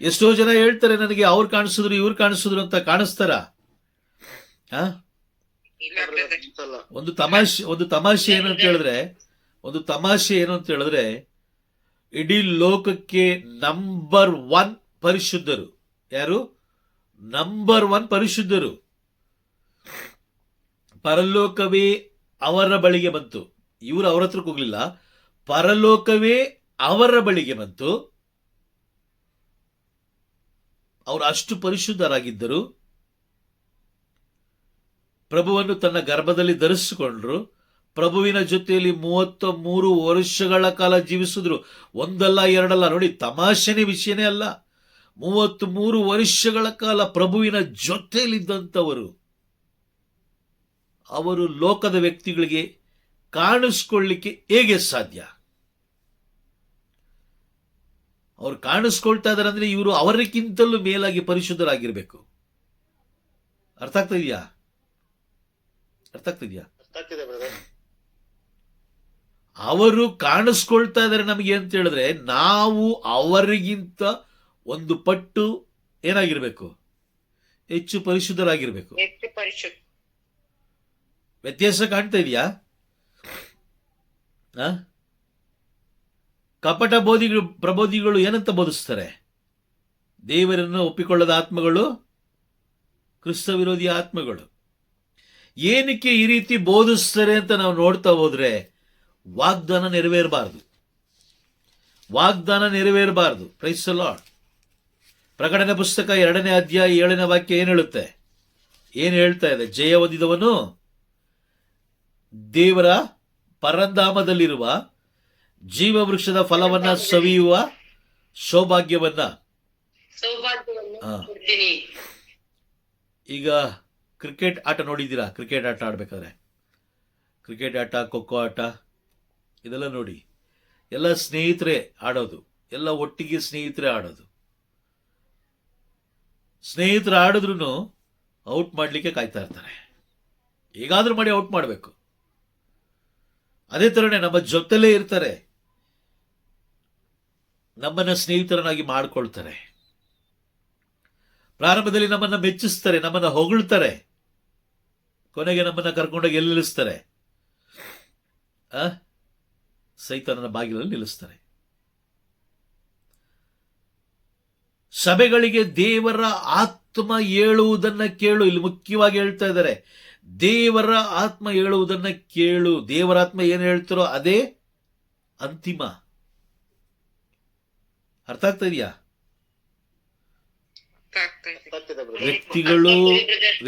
ಎಷ್ಟೋ ಜನ ಹೇಳ್ತಾರೆ, ನನಗೆ ಅವ್ರು ಕಾಣಿಸಿದ್ರು ಇವ್ರು ಕಾಣಿಸಿದ್ರು ಅಂತ. ಕಾಣಿಸ್ತಾರ? ಒಂದು ತಮಾಷೆ ಏನು ಅಂತ ಹೇಳಿದ್ರೆ, ಇಡೀ ಲೋಕಕ್ಕೆ ನಂಬರ್ 1 ಪರಿಶುದ್ಧರು ಯಾರು? ನಂಬರ್ 1 ಪರಿಶುದ್ಧರು. ಪರಲೋಕವೇ ಅವರ ಬಳಿಗೆ ಬಂತು. ಇವರು ಅವರ ಹತ್ರಕ್ಕೆ ಹೋಗ್ಲಿಲ್ಲ, ಪರಲೋಕವೇ ಅವರ ಬಳಿಗೆ ಬಂತು. ಅವರು ಅಷ್ಟು ಪರಿಶುದ್ಧರಾಗಿದ್ದರು. ಪ್ರಭುವನ್ನು ತನ್ನ ಗರ್ಭದಲ್ಲಿ ಧರಿಸಿಕೊಂಡ್ರು. ಪ್ರಭುವಿನ ಜೊತೆಯಲ್ಲಿ 33 ವರ್ಷಗಳ ಕಾಲ ಜೀವಿಸಿದ್ರು. ಒಂದಲ್ಲ ಎರಡಲ್ಲ. ನೋಡಿ, ತಮಾಷೆನೇ ವಿಷಯನೇ ಅಲ್ಲ. 33 ವರ್ಷಗಳ ಕಾಲ ಪ್ರಭುವಿನ ಜೊತೆಯಲ್ಲಿದ್ದಂಥವರು. ಅವರು ಲೋಕದ ವ್ಯಕ್ತಿಗಳಿಗೆ ಕಾಣಿಸ್ಕೊಳ್ಳಿಕ್ಕೆ ಹೇಗೆ ಸಾಧ್ಯ? ಅವ್ರು ಕಾಣಿಸ್ಕೊಳ್ತಾ ಇದಾರೆ ಅಂದ್ರೆ ಇವರು ಅವರಿಗಿಂತಲೂ ಮೇಲಾಗಿ ಪರಿಶುದ್ಧರಾಗಿರ್ಬೇಕು. ಅರ್ಥ ಆಗ್ತಿದ್ಯಾ? ಅವರು ಕಾಣಿಸ್ಕೊಳ್ತಾ ಇದ್ದಾರೆ ನಮಗೆ ಅಂತ ಹೇಳಿದ್ರೆ ನಾವು ಅವರಿಗಿಂತ ಒಂದು ಪಟ್ಟು ಏನಾಗಿರ್ಬೇಕು, ಹೆಚ್ಚು ಪರಿಶುದ್ಧರಾಗಿರ್ಬೇಕು. ಹೆಚ್ಚು ಪರಿಶುದ್ಧ. ವ್ಯತ್ಯಾಸ ಕಾಣ್ತಾ ಇದೆಯಾ? ಕಪಟ ಪ್ರಬೋಧಿಗಳು ಏನಂತ ಬೋಧಿಸ್ತಾರೆ? ದೇವರನ್ನು ಒಪ್ಪಿಕೊಳ್ಳದ ಆತ್ಮಗಳು, ಕ್ರಿಸ್ತ ವಿರೋಧಿ ಆತ್ಮಗಳು. ಏನಕ್ಕೆ ಈ ರೀತಿ ಬೋಧಿಸ್ತಾರೆ ಅಂತ ನಾವು ನೋಡ್ತಾ ಹೋದ್ರೆ ವಾಗ್ದಾನ ನೆರವೇರಬಾರದು. Price the lord. ಪ್ರಕಟಣೆ ಪುಸ್ತಕ 2ನೇ ಅಧ್ಯಾಯ 7ನೇ ವಾಕ್ಯ ಏನ್ ಹೇಳುತ್ತೆ? ಏನ್ ಹೇಳ್ತಾ ಇದೆ? ಜಯ ಹೊಂದಿದವನು ದೇವರ ಪರಂಧಾಮದಲ್ಲಿರುವ ಜೀವ ವೃಕ್ಷದ ಫಲವನ್ನ ಸವಿಯುವ ಸೌಭಾಗ್ಯವನ್ನ. ಕೊಡ್ತೀನಿ. ಈಗ ಕ್ರಿಕೆಟ್ ಆಟ ನೋಡಿದ್ದೀರಾ? ಕ್ರಿಕೆಟ್ ಆಟ ಆಡ್ಬೇಕಾದ್ರೆ, ಕ್ರಿಕೆಟ್ ಆಟ, ಖೋಖೋ ಆಟ ಇದೆಲ್ಲ ನೋಡಿ, ಎಲ್ಲ ಸ್ನೇಹಿತರೆ ಆಡೋದು, ಎಲ್ಲ ಒಟ್ಟಿಗೆ ಸ್ನೇಹಿತರೆ ಆಡೋದು. ಸ್ನೇಹಿತರು ಆಡಿದ್ರು ಔಟ್ ಮಾಡಲಿಕ್ಕೆ ಕಾಯ್ತಾ ಇರ್ತಾರೆ. ಹೇಗಾದ್ರೂ ಮಾಡಿ ಔಟ್ ಮಾಡಬೇಕು. ಅದೇ ತರನೇ ನಮ್ಮ ಜೊತೆಲೇ ಇರ್ತಾರೆ, ನಮ್ಮನ್ನ ಸ್ನೇಹಿತರನ್ನಾಗಿ ಮಾಡ್ಕೊಳ್ತಾರೆ. ಪ್ರಾರಂಭದಲ್ಲಿ ನಮ್ಮನ್ನ ಮೆಚ್ಚಿಸ್ತಾರೆ, ನಮ್ಮನ್ನ ಹೊಗಳ್ತಾರೆ, ಕೊನೆಗೆ ನಮ್ಮನ್ನ ಕರ್ಕೊಂಡೋಗಿ ಎಲ್ಲಿ ನಿಲ್ಲಿಸ್ತಾರೆ? ಸೈತಾನನ ಬಾಗಿಲಲ್ಲಿ ನಿಲ್ಲಿಸ್ತಾರೆ. ಸಭೆಗಳಿಗೆ ದೇವರ ಆತ್ಮ ಹೇಳುವುದನ್ನ ಕೇಳು. ಇಲ್ಲಿ ಮುಖ್ಯವಾಗಿ ಹೇಳ್ತಾ ಇದ್ದಾರೆ, ದೇವರ ಆತ್ಮ ಹೇಳುವುದನ್ನ ಕೇಳು. ದೇವರ ಆತ್ಮ ಏನು ಹೇಳ್ತಾರೋ ಅದೇ ಅಂತಿಮ. ಅರ್ಥ ಆಗ್ತಾ ಇದೆಯಾ?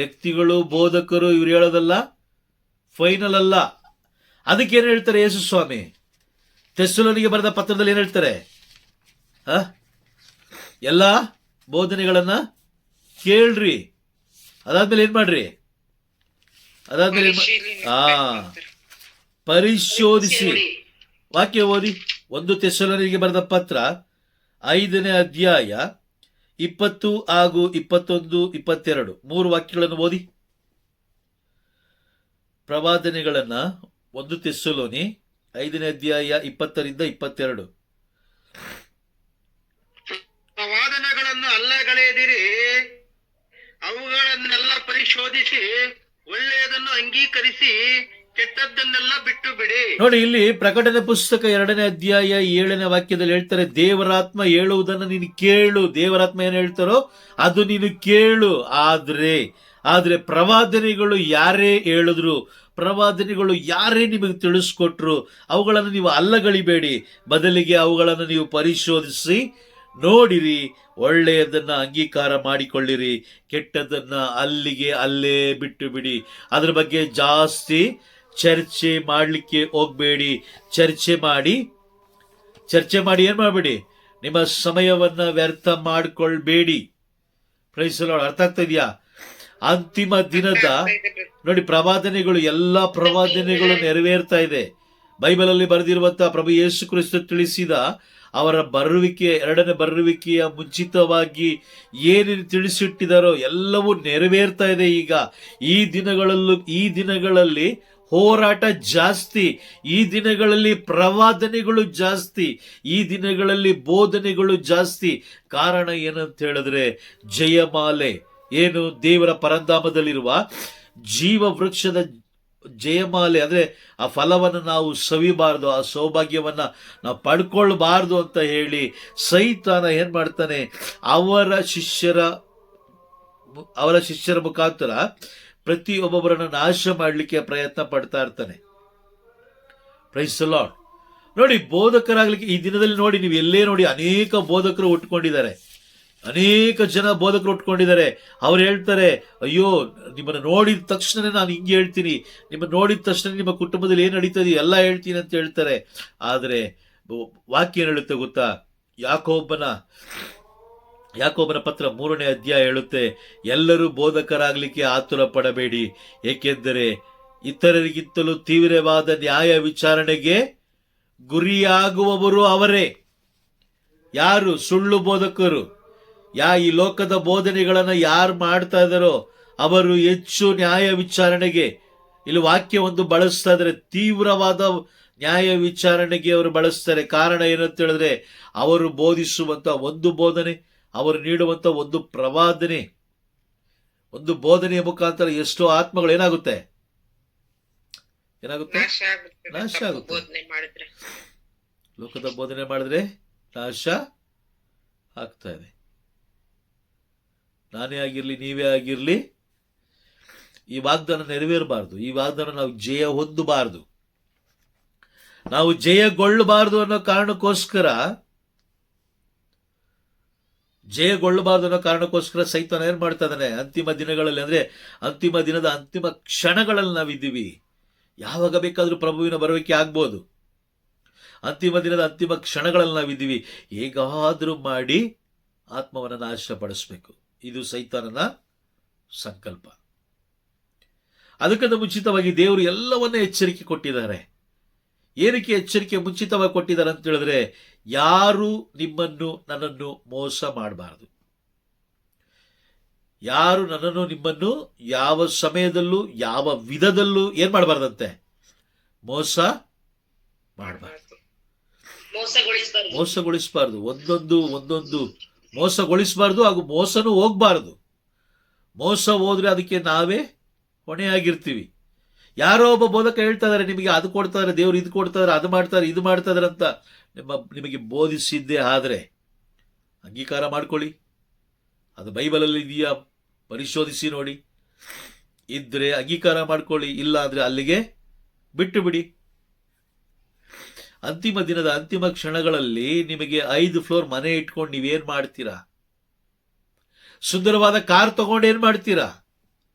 ವ್ಯಕ್ತಿಗಳು ಬೋಧಕರು ಇವ್ರು ಹೇಳೋದಲ್ಲ, ಫೈನಲ್ ಅಲ್ಲ. ಅದಕ್ಕೆ ಏನ್ ಹೇಳ್ತಾರೆ ಯೇಸು ಸ್ವಾಮಿ? ತೆಸ್ಸಲೋನಿಗೆ ಬರೆದ ಪತ್ರದಲ್ಲಿ ಏನ್ ಹೇಳ್ತಾರೆ? ಎಲ್ಲ ಬೋಧನೆಗಳನ್ನ ಕೇಳ್ರಿ, ಅದಾದ್ಮೇಲೆ ಏನ್ ಮಾಡ್ರಿ? ಪರಿಶೋಧಿಸಿ. ವಾಕ್ಯ ಓದಿ. 1 ತೆಸ್ಸಲೋನಿಗೆ ಬರೆದ ಪತ್ರ 5ನೇ ಅಧ್ಯಾಯ 20 ಹಾಗೂ 21, 22 3 ವಾಕ್ಯಗಳನ್ನು ಓದಿ. ಪ್ರವಾದನೆಗಳನ್ನ 1 ತೆಸ್ಸಲೋನಿ 5ನೇ ಅಧ್ಯಾಯ 20ರಿಂದ 22. ಪ್ರವಾದನೆಗಳನ್ನು ಅಲ್ಲಗಳೆದಿರಿ, ಅವುಗಳನ್ನೆಲ್ಲ ಪರಿಶೋಧಿಸಿ ಒಳ್ಳೆಯದನ್ನು ಅಂಗೀಕರಿಸಿ ಕೆಟ್ಟದ್ದನ್ನೆಲ್ಲ ಬಿಟ್ಟು ಬಿಡಿ. ನೋಡಿ, ಇಲ್ಲಿ ಪ್ರಕಟಣೆ ಪುಸ್ತಕ 2ನೇ ಅಧ್ಯಾಯ 7ನೇ ವಾಕ್ಯದಲ್ಲಿ ಹೇಳ್ತಾರೆ, ದೇವರಾತ್ಮ ಹೇಳುವುದನ್ನು ನೀನು ಕೇಳು. ದೇವರಾತ್ಮ ಏನ್ ಹೇಳ್ತಾರೋ ಅದು ನೀನು ಕೇಳು. ಆದ್ರೆ ಪ್ರವಾದನೆಗಳು ಯಾರೇ ಹೇಳಿದ್ರು, ಪ್ರವಾದನೆಗಳು ಯಾರೇ ನಿಮಗೆ ತಿಳಿಸ್ಕೊಟ್ರು, ಅವುಗಳನ್ನು ನೀವು ಅಲ್ಲಗಳಿಬೇಡಿ. ಬದಲಿಗೆ ಅವುಗಳನ್ನು ನೀವು ಪರಿಶೋಧಿಸಿ ನೋಡಿರಿ, ಒಳ್ಳೆಯದನ್ನ ಅಂಗೀಕಾರ ಮಾಡಿಕೊಳ್ಳಿರಿ, ಕೆಟ್ಟದನ್ನ ಅಲ್ಲೇ ಬಿಟ್ಟು ಬಿಡಿ. ಅದ್ರ ಬಗ್ಗೆ ಜಾಸ್ತಿ ಚರ್ಚೆ ಮಾಡಲಿಕ್ಕೆ ಹೋಗ್ಬೇಡಿ. ಚರ್ಚೆ ಮಾಡಿ ಏನ್ ಮಾಡಬೇಡಿ, ನಿಮ್ಮ ಸಮಯವನ್ನ ವ್ಯರ್ಥ ಮಾಡ್ಕೊಳ್ಬೇಡಿ. Price the lord. ಅರ್ಥ ಆಗ್ತಾ ಇದೆಯಾ? ಅಂತಿಮ ದಿನದ ನೋಡಿ, ಪ್ರವಾದನೆಗಳು, ಎಲ್ಲಾ ಪ್ರವಾದನೆಗಳು ನೆರವೇರ್ತಾ ಇದೆ. ಬೈಬಲ್ ಅಲ್ಲಿ ಬರೆದಿರುವಂತಹ ಪ್ರಭು ಯೇಸು ಕ್ರಿಸ್ತ ತಿಳಿಸಿದ ಅವರ ಬರುವಿಕೆ, 2ನೇ ಬರುವಿಕೆಯ ಮುಂಚಿತವಾಗಿ ಏನೇನು ತಿಳಿಸಿಟ್ಟಿದಾರೋ ಎಲ್ಲವೂ ನೆರವೇರ್ತಾ ಇದೆ. ಈಗ ಈ ದಿನಗಳಲ್ಲಿ ಹೋರಾಟ ಜಾಸ್ತಿ, ಈ ದಿನಗಳಲ್ಲಿ ಪ್ರವಾದನೆಗಳು ಜಾಸ್ತಿ, ಈ ದಿನಗಳಲ್ಲಿ ಬೋಧನೆಗಳು ಜಾಸ್ತಿ. ಕಾರಣ ಏನಂತ ಹೇಳಿದ್ರೆ, ಜಯಮಾಲೆ ಏನು, ದೇವರ ಪರಂಧಾಮದಲ್ಲಿರುವ ಜೀವ ವೃಕ್ಷದ ಜಯಮಾಲೆ, ಅಂದ್ರೆ ಆ ಫಲವನ್ನು ನಾವು ಸವಿಬಾರ್ದು, ಆ ಸೌಭಾಗ್ಯವನ್ನ ನಾವು ಪಡ್ಕೊಳ್ಬಾರ್ದು ಅಂತ ಹೇಳಿ ಸೈತಾನ ಏನ್ ಮಾಡ್ತಾನೆ, ಅವರ ಶಿಷ್ಯರ ಮುಖಾಂತರ ಪ್ರತಿಯೊಬ್ಬೊಬ್ಬರನ್ನ ನಾಶ ಮಾಡಲಿಕ್ಕೆ ಪ್ರಯತ್ನ ಪಡ್ತಾ ಇರ್ತಾನೆ. Praise the Lord. ನೋಡಿ, ಬೋಧಕರಾಗ್ಲಿಕ್ಕೆ ಈ ದಿನದಲ್ಲಿ ನೋಡಿ, ನೀವು ಎಲ್ಲೇ ನೋಡಿ ಅನೇಕ ಬೋಧಕರು ಉಟ್ಕೊಂಡಿದ್ದಾರೆ, ಅನೇಕ ಜನ ಬೋಧಕರು ಉಟ್ಕೊಂಡಿದ್ದಾರೆ. ಅವ್ರು ಹೇಳ್ತಾರೆ, ಅಯ್ಯೋ ನಿಮ್ಮನ್ನು ನೋಡಿದ ತಕ್ಷಣ ನಾನು ಹಿಂಗೆ ಹೇಳ್ತೀನಿ, ನಿಮ್ಮನ್ನು ನೋಡಿದ ತಕ್ಷಣ ನಿಮ್ಮ ಕುಟುಂಬದಲ್ಲಿ ಏನು ನಡೀತದೆ ಎಲ್ಲ ಹೇಳ್ತೀನಿ ಅಂತ ಹೇಳ್ತಾರೆ. ಆದರೆ ವಾಕ್ಯ ಏನು ಹೇಳುತ್ತೆ ಗೊತ್ತಾ? ಯಾಕೋಬನ ಪತ್ರ 3ನೇ ಅಧ್ಯಾಯ ಹೇಳುತ್ತೆ, ಎಲ್ಲರೂ ಬೋಧಕರಾಗ್ಲಿಕ್ಕೆ ಆತುರ ಪಡಬೇಡಿ, ಏಕೆಂದರೆ ಇತರರಿಗಿಂತಲೂ ತೀವ್ರವಾದ ನ್ಯಾಯ ವಿಚಾರಣೆಗೆ ಗುರಿಯಾಗುವವರು ಅವರೇ. ಯಾರು? ಸುಳ್ಳು ಬೋಧಕರು. ಈ ಲೋಕದ ಬೋಧನೆಗಳನ್ನ ಯಾರು ಮಾಡ್ತಾ ಇದ್ದಾರೋ ಅವರು ಹೆಚ್ಚು ನ್ಯಾಯ ವಿಚಾರಣೆಗೆ, ಇಲ್ಲಿ ವಾಕ್ಯ ಒಂದು ಬಳಸ್ತಾ ಇದ್ದಾರೆ, ತೀವ್ರವಾದ ನ್ಯಾಯ ವಿಚಾರಣೆಗೆ ಅವರು ಬಳಸ್ತಾರೆ. ಕಾರಣ ಏನಂತ ಹೇಳಿದ್ರೆ ಅವರು ಬೋಧಿಸುವಂತ ಒಂದು ಬೋಧನೆ, ಅವರು ನೀಡುವಂತ ಒಂದು ಪ್ರವಾದನೆ, ಒಂದು ಬೋಧನೆಯ ಮುಖಾಂತರ ಎಷ್ಟೋ ಆತ್ಮಗಳು ಏನಾಗುತ್ತೆ ನಾಶ ಆಗುತ್ತೆ. ನಾಶ ತಪ್ಪು ಆಗುತ್ತೆ. ಬೋಧನೆ ಮಾಡಿದ್ರೆ ಲೋಕದ ಬೋಧನೆ ಮಾಡಿದ್ರೆ ನಾಶ ಆಗ್ತಾ ಇದೆ. ನಾನೇ ಆಗಿರ್ಲಿ, ನೀವೇ ಆಗಿರ್ಲಿ, ಈ ವಾಗ್ದಾನ ನೆರವೇರಬಾರ್ದು. ಈ ವಾಗ್ದಾನ ನಾವು ಜಯ ಹೊಂದಬಾರ್ದು, ನಾವು ಜಯಗೊಳ್ಳಬಾರ್ದು ಅನ್ನೋ ಕಾರಣಕ್ಕೋಸ್ಕರ ಸೈತಾನ ಏನ್ ಮಾಡ್ತಾ ಇದ್ದಾನೆ? ಅಂತಿಮ ದಿನಗಳಲ್ಲಿ, ಅಂದ್ರೆ ಅಂತಿಮ ದಿನದ ಅಂತಿಮ ಕ್ಷಣಗಳಲ್ಲಿ ನಾವಿದ್ದೀವಿ. ಯಾವಾಗ ಬೇಕಾದ್ರೂ ಪ್ರಭುವಿನ ಬರುವಿಕೆ ಆಗ್ಬೋದು. ಅಂತಿಮ ದಿನದ ಅಂತಿಮ ಕ್ಷಣಗಳಲ್ಲಿ ನಾವಿದ್ದೀವಿ. ಹೇಗಾದ್ರೂ ಮಾಡಿ ಆತ್ಮವನ್ನು ನಾಶಪಡಿಸ್ಬೇಕು. ಇದು ಸೈತಾನನ ಸಂಕಲ್ಪ. ಅದಕ್ಕಿಂತ ಮುಂಚಿತವಾಗಿ ದೇವರು ಎಲ್ಲವನ್ನ ಎಚ್ಚರಿಕೆ ಕೊಟ್ಟಿದ್ದಾರೆ. ಏನಕ್ಕೆ ಎಚ್ಚರಿಕೆ ಮುಂಚಿತವಾಗಿ ಕೊಟ್ಟಿದ್ದಾರೆ ಅಂತ ಹೇಳಿದ್ರೆ, ಯಾರು ನಿಮ್ಮನ್ನು ನನ್ನನ್ನು ಮೋಸ ಮಾಡಬಾರದು. ಯಾರು ನನ್ನನ್ನು ನಿಮ್ಮನ್ನು ಯಾವ ಸಮಯದಲ್ಲೂ ಯಾವ ವಿಧದಲ್ಲೂ ಏನ್ ಮಾಡಬಾರ್ದಂತೆ? ಮೋಸ ಮಾಡಬಾರ್ದು, ಮೋಸಗೊಳಿಸಬಾರ್ದು. ಒಂದೊಂದು ಮೋಸಗೊಳಿಸಬಾರ್ದು, ಹಾಗೂ ಮೋಸನೂ ಹೋಗ್ಬಾರ್ದು. ಮೋಸ ಹೋದ್ರೆ ಅದಕ್ಕೆ ನಾವೇ ಹೊಣೆಯಾಗಿರ್ತೀವಿ. ಯಾರೋ ಒಬ್ಬ ಬೋಧಕ ಹೇಳ್ತಾ ಇದಾರೆ, ನಿಮಗೆ ಅದು ಕೊಡ್ತಾ ಇದಾರೆ, ದೇವ್ರು ಇದು ಕೊಡ್ತಾ ಇದಾರೆ, ಅದು ಮಾಡ್ತಾರೆ, ಇದು ಮಾಡ್ತಾ ಇದಾರೆ ಅಂತ ನಿಮಗೆ ಬೋಧಿಸಿದ್ದೇ ಆದ್ರೆ ಅಂಗೀಕಾರ ಮಾಡ್ಕೊಳ್ಳಿ. ಅದು ಬೈಬಲಲ್ಲಿ ಇದೆಯಾ ಪರಿಶೋಧಿಸಿ ನೋಡಿ. ಇದ್ರೆ ಅಂಗೀಕಾರ ಮಾಡ್ಕೊಳ್ಳಿ, ಇಲ್ಲ ಅಂದ್ರೆ ಅಲ್ಲಿಗೆ ಬಿಟ್ಟು ಬಿಡಿ. ಅಂತಿಮ ದಿನದ ಅಂತಿಮ ಕ್ಷಣಗಳಲ್ಲಿ ನಿಮಗೆ 5 ಫ್ಲೋರ್ ಮನೆ ಇಟ್ಕೊಂಡು ನೀವೇನ್ ಮಾಡ್ತೀರಾ? ಸುಂದರವಾದ ಕಾರ್ ತಗೊಂಡು ಏನ್ ಮಾಡ್ತೀರಾ?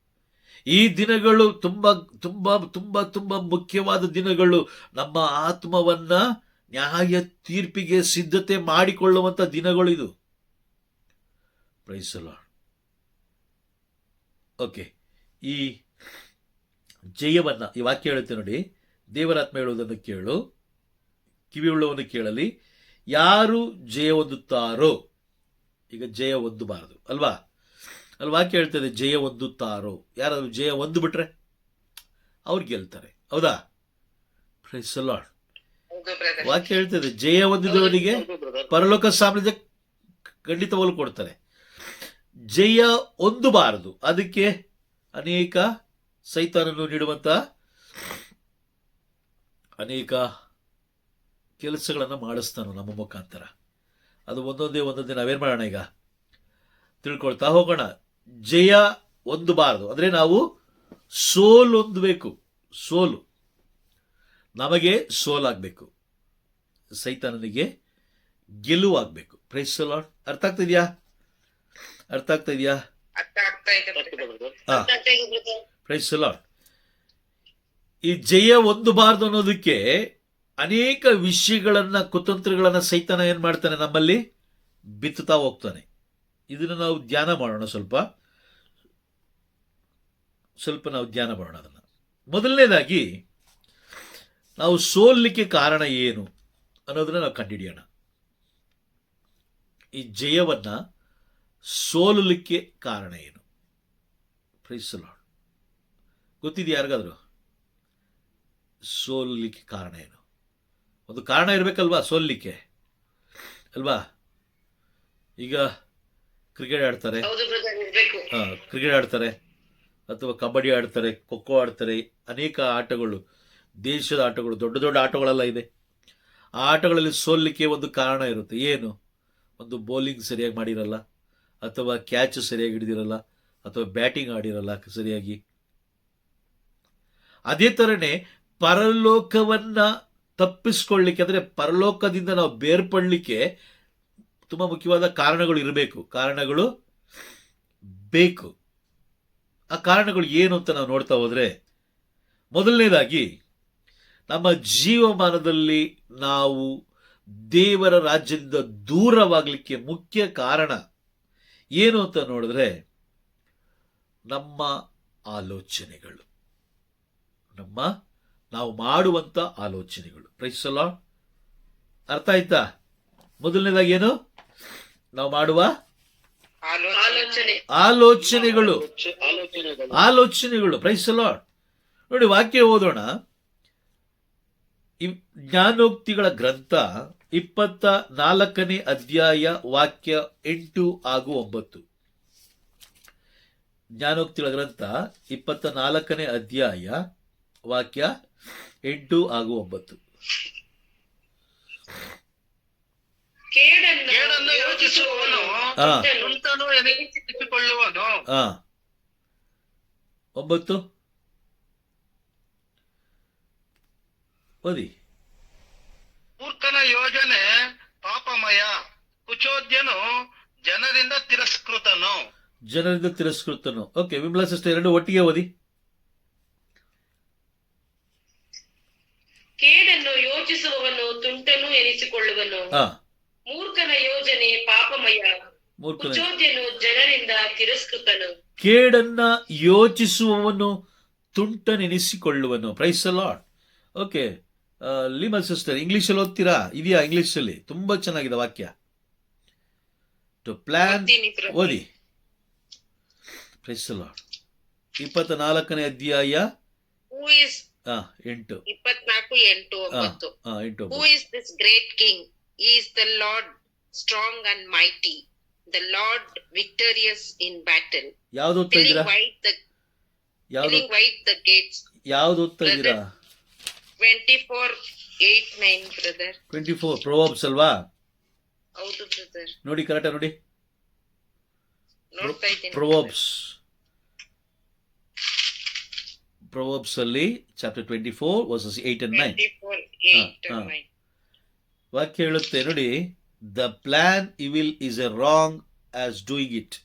ಈ ದಿನಗಳು ತುಂಬಾ ತುಂಬಾ ತುಂಬಾ ತುಂಬಾ ಮುಖ್ಯವಾದ ದಿನಗಳು. ನಮ್ಮ ಆತ್ಮವನ್ನ ನ್ಯಾಯ ತೀರ್ಪಿಗೆ ಸಿದ್ಧತೆ ಮಾಡಿಕೊಳ್ಳುವಂತ ದಿನಗಳು ಇದು. Price the lord. ಓಕೆ, ಈ ಜಯವನ್ನ, ಈ ವಾಕ್ಯ ಹೇಳುತ್ತೆ ನೋಡಿ, ದೇವರಾತ್ಮ ಹೇಳುವುದನ್ನು ಕೇಳು, ಕಿವಿ ಉಳ್ಳವನು ಕೇಳಲಿ. ಯಾರು ಜಯ ಹೊಂದುತ್ತಾರೋ, ಈಗ ಜಯ ಹೊಂದಬಾರದು ಅಲ್ವಾ? ಅಲ್ಲಿ ವಾಕ್ಯ ಹೇಳ್ತದೆ ಜಯ ಹೊಂದುತ್ತಾರೋ. ಯಾರಾದ್ರು ಜಯ ಹೊಂದ್ಬಿಟ್ರೆ ಅವ್ರು ಗೆಲ್ತಾರೆ, ಹೌದಾ? Praise the Lord. ವಾಕ್ಯ ಹೇಳ್ತದೆ ಜಯ ಹೊಂದಿದವನಿಗೆ ಪರಲೋಕ ಸಾಮ್ರಾಜ್ಯ ಖಂಡಿತವಾಗ್ಲೂ ಕೊಡ್ತಾರೆ. ಜಯ ಹೊಂದಬಾರದು, ಅದಕ್ಕೆ ಅನೇಕ ಸೈತಾನನ್ನು ನೀಡುವಂತ ಅನೇಕ ಕೆಲಸಗಳನ್ನು ಮಾಡಿಸ್ತಾನು ನಮ್ಮ ಮುಖಾಂತರ. ಅದು ಒಂದೊಂದೇ ನಾವೇನ್ ಮಾಡೋಣ, ಈಗ ತಿಳ್ಕೊಳ್ತಾ ಹೋಗೋಣ. ಜಯ ಹೊಂದಬಾರದು ಅಂದ್ರೆ ನಾವು ಸೋಲು ಹೊಂದಬೇಕು. ಸೋಲು, ನಮಗೆ ಸೋಲಾಗಬೇಕು, ಸೈತಾನನಿಗೆ ಗೆಲುವಾಗಬೇಕು. Praise the lord. ಅರ್ಥ ಆಗ್ತಾ ಇದೆಯಾ? Praise the lord. ಈ ಜಯ ಹೊಂದಬಾರದು ಅನ್ನೋದಕ್ಕೆ ಅನೇಕ ವಿಷಯಗಳನ್ನ, ಕುತಂತ್ರಗಳನ್ನ ಸೈತಾನ ಏನ್ ಮಾಡ್ತಾನೆ, ನಮ್ಮಲ್ಲಿ ಬಿತ್ತುತ್ತಾ ಹೋಗ್ತಾನೆ. ಇದನ್ನು ನಾವು ಧ್ಯಾನ ಮಾಡೋಣ, ಸ್ವಲ್ಪ ನಾವು ಧ್ಯಾನ ಮಾಡೋಣ ಅದನ್ನ. ಮೊದಲನೇದಾಗಿ ನಾವು ಸೋಲಿಕ್ಕೆ ಕಾರಣ ಏನು ಅನ್ನೋದನ್ನ ನಾವು ಕಂಡುಹಿಡಿಯೋಣ. ಈ ಜಯವನ್ನ ಸೋಲಲಿಕ್ಕೆ ಕಾರಣ ಏನು? Praise the Lord. ಗೊತ್ತಿದೆಯಾ ಯಾರಿಗಾದ್ರು? ಸೋಲಲಿಕ್ಕೆ ಕಾರಣ ಏನು? ಒಂದು ಕಾರಣ ಇರಬೇಕಲ್ವಾ ಸೋಲಲಿಕ್ಕೆ, ಅಲ್ವಾ? ಈಗ ಕ್ರಿಕೆಟ್ ಆಡ್ತಾರೆ, ಅಥವಾ ಕಬಡ್ಡಿ ಆಡ್ತಾರೆ, ಖೋಖೋ ಆಡ್ತಾರೆ, ಅನೇಕ ಆಟಗಳು, ದೇಶದ ಆಟಗಳು, ದೊಡ್ಡ ದೊಡ್ಡ ಆಟಗಳೆಲ್ಲ ಇದೆ. ಆ ಆಟಗಳಲ್ಲಿ ಸೋಲಲಿಕ್ಕೆ ಒಂದು ಕಾರಣ ಇರುತ್ತೆ. ಏನು? ಒಂದು ಬೌಲಿಂಗ್ ಸರಿಯಾಗಿ ಮಾಡಿರಲ್ಲ, ಅಥವಾ ಕ್ಯಾಚ್ ಸರಿಯಾಗಿ ಹಿಡಿದಿರಲ್ಲ, ಅಥವಾ ಬ್ಯಾಟಿಂಗ್ ಆಡಿರಲ್ಲ ಸರಿಯಾಗಿ. ಅದೇ ಥರನೇ ಪರಲೋಕವನ್ನ ತಪ್ಪಿಸ್ಕೊಳ್ಳಿಕ್ಕೆ, ಅಂದರೆ ಪರಲೋಕದಿಂದ ನಾವು ಬೇರ್ಪಡಲಿಕ್ಕೆ ತುಂಬ ಮುಖ್ಯವಾದ ಕಾರಣಗಳು ಇರಬೇಕು, ಕಾರಣಗಳು ಬೇಕು. ಆ ಕಾರಣಗಳು ಏನು ಅಂತ ನಾವು ನೋಡ್ತಾ ಹೋದ್ರೆ, ಮೊದಲನೇದಾಗಿ ನಮ್ಮ ಜೀವಮಾನದಲ್ಲಿ ನಾವು ದೇವರ ರಾಜ್ಯದಿಂದ ದೂರವಾಗಲಿಕ್ಕೆ ಮುಖ್ಯ ಕಾರಣ ಏನು ಅಂತ ನೋಡಿದ್ರೆ, ನಮ್ಮ ಆಲೋಚನೆಗಳು, ನಾವು ಮಾಡುವಂತ ಆಲೋಚನೆಗಳು. Praise the lord. ಅರ್ಥ ಆಯ್ತಾ? ಮೊದಲನೇದಾಗಿ ಏನು? ನಾವು ಮಾಡುವ ಆಲೋಚನೆಗಳು. Praise the Lord. ನೋಡಿ, ವಾಕ್ಯ ಓದೋಣ. ಜ್ಞಾನೋಕ್ತಿಗಳ ಗ್ರಂಥ 24ನೇ ಅಧ್ಯಾಯ ವಾಕ್ಯ 8 ಹಾಗೂ 9. ಜ್ಞಾನೋಕ್ತಿಗಳ ಗ್ರಂಥ 24ನೇ ಅಧ್ಯಾಯ ವಾಕ್ಯ 8 ಹಾಗೂ 9. ಕೇಡನ್ನು ಯೋಚಿಸುವವನು ಹಾ. ತುಂಟನು ಎನಿಸಿಕೊಳ್ಳುವನು. 9 ಓದಿ. ಮೂರ್ಖನ ಯೋಜನೆ ಪಾಪಮಯ, ಕುಚೋದ್ಯನು ಜನರಿಂದ ತಿರಸ್ಕೃತನು. ಓಕೆ, ವಿಮಲಾ ಸಿಸ್ಟರ್, ಎರಡು ಒಟ್ಟಿಗೆ ಓದಿ. ಕೇಡನ್ನು ಯೋಚಿಸುವವನು ತುಂಟನು ಎನಿಸಿಕೊಳ್ಳುವನು. ಮೂರ್ಖನ ಯೋಜನೆ ಪಾಪಮಯ, ಕುಚೋದ್ಯನು ಜನರಿಂದ ತಿರಸ್ಕೃತನು. ಕೇಡನ್ನ ಯೋಚಿಸುವವನು ತುಂಟನೆನಿಸಿಕೊಳ್ಳುವನು. Praise the lord. ಓಕೆ, ಲಿಮಲ್ ಸಿಸ್ಟರ್, ಇಂಗ್ಲಿಷಲ್ಲಿ ಓದ್ತೀರಾ? ಇದೆಯಾ ಇಂಗ್ಲಿಷಲ್ಲಿ? ತುಂಬಾ ಚೆನ್ನಾಗಿದೆ ವಾಕ್ಯ. ಟು ಪ್ಲಾನ್ ಓದಿ. Praise the lord. 24ನೇ ಅಧ್ಯಾಯ 8. 24:8. Who is this great king? He is the Lord strong and mighty, the Lord victorious in battle. ಯಾವ್ದು ಓದ್ತಾ ಇದ್ದೀರಾ? Filling wide the gates. ಯಾವ್ದು ಓದ್ತಾ ಇದ್ದೀರಾ? 24:8-9 brother. 24 ಪ್ರೊವರ್ಬ್ಸ್ ಅಲ್ವಾ? ಹೌದು ಬ್ರದರ್. ನೋಡಿ, ಕರೆಕ್ಟಾ ನೋಡಿ. ನೋಡ್ತಾ ಇದ್ದೀನಿ. ಪ್ರೊವರ್ಬ್ಸ್ ಅಲ್ಲಿ ಚಾಪ್ಟರ್ 24 ವರ್ಸಸ್ 8 and 9. 24:8-9. ವಾಕ್ಯ ಹೇಳುತ್ತೆ ನೋಡಿ, the plan evil is a wrong as doing it.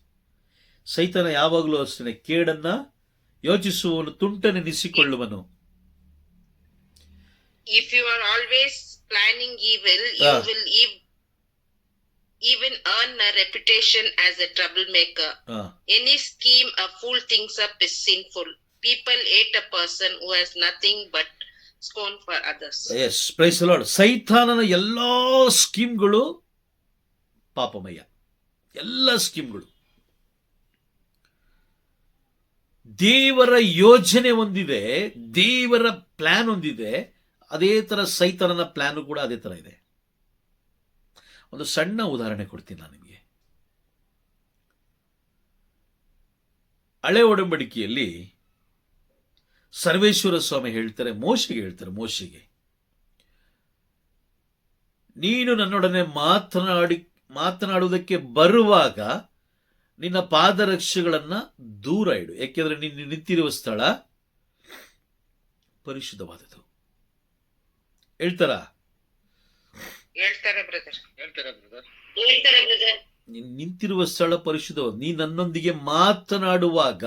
ಸೈತನ ಯಾವಾಗಲೂ ಅಷ್ಟೇ ಕೇಡನ್ನ ಯೋಚಿಸುವವನು ತುಂಟನೆನಿಸಿಕೊಳ್ಳುವನು. If you are always planning evil, you will even earn a reputation as a troublemaker. Any scheme a fool thinks up is sinful. People hate a person who has nothing but scorn for others. Yes, praise the Lord. ಸೈತಾನನ ಎಲ್ಲಾ ಸ್ಕೀಮ್ಗಳು ಪಾಪಮಯ. ಎಲ್ಲ ಸ್ಕೀಮ್ಗಳು. ದೇವರ ಯೋಜನೆ ಒಂದಿದೆ, ದೇವರ plan ಒಂದಿದೆ. ಅದೇ ತರ ಸೈತಾನನ ಪ್ಲಾನ್ ಕೂಡ ಅದೇ ತರ ಇದೆ. ಒಂದು ಸಣ್ಣ ಉದಾಹರಣೆ ಕೊಡ್ತೀನಿ ನಾನು ನಿಮಗೆ. ಹಳೆ ಒಡಂಬಡಿಕೆಯಲ್ಲಿ ಸರ್ವೇಶ್ವರ ಸ್ವಾಮಿ ಹೇಳ್ತಾರೆ, ಮೋಶೆಗೆ ನೀನು ನನ್ನೊಡನೆ ಮಾತನಾಡುವುದಕ್ಕೆ ಬರುವಾಗ ನಿನ್ನ ಪಾದರಕ್ಷೆಗಳನ್ನ ದೂರ ಇಡು, ಯಾಕೆಂದ್ರೆ ನೀನು ನಿಂತಿರುವ ಸ್ಥಳ ಪರಿಶುದ್ಧವಾದದ್ದು. ಹೇಳ್ತಾರೆ ಬ್ರದರ್. ನೀನು ನಿಂತಿರುವ ಸ್ಥಳ ಪರಿಶುದ್ಧವಾದ. ನೀ ನನ್ನೊಂದಿಗೆ ಮಾತನಾಡುವಾಗ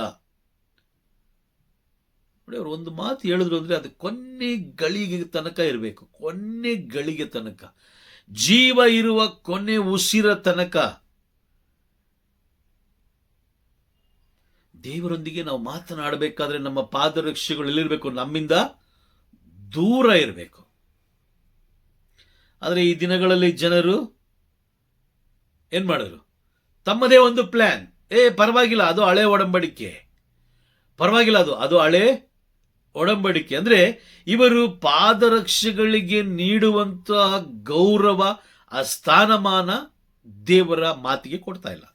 ನೋಡಿ, ಅವರು ಒಂದು ಮಾತು ಹೇಳಿದ್ರು ಅಂದ್ರೆ ಅದು ಕೊನೆ ಗಳಿಗೆ ತನಕ ಇರಬೇಕು. ಕೊನೆ ಗಳಿಗೆ ತನಕ, ಜೀವ ಇರುವ ಕೊನೆ ಉಸಿರ ತನಕ ದೇವರೊಂದಿಗೆ ನಾವು ಮಾತನಾಡಬೇಕಾದ್ರೆ ನಮ್ಮ ಪಾದರಕ್ಷೆಗಳು ಎಲ್ಲಿರ್ಬೇಕು? ನಮ್ಮಿಂದ ದೂರ ಇರಬೇಕು. ಆದರೆ ಈ ದಿನಗಳಲ್ಲಿ ಜನರು ಏನ್ ಮಾಡಿದ್ರು? ತಮ್ಮದೇ ಒಂದು ಪ್ಲಾನ್. ಪರವಾಗಿಲ್ಲ, ಅದು ಹಳೆ ಒಡಂಬಡಿಕೆ. ಪರವಾಗಿಲ್ಲ, ಅದು ಹಳೆ ಒಡಂಬಡಿಕೆ. ಅಂದ್ರೆ ಇವರು ಪಾದರಕ್ಷೆಗಳಿಗೆ ನೀಡುವಂತಹ ಗೌರವ, ಆ ಸ್ಥಾನಮಾನ ದೇವರ ಮಾತಿಗೆ ಕೊಡ್ತಾ ಇಲ್ಲ.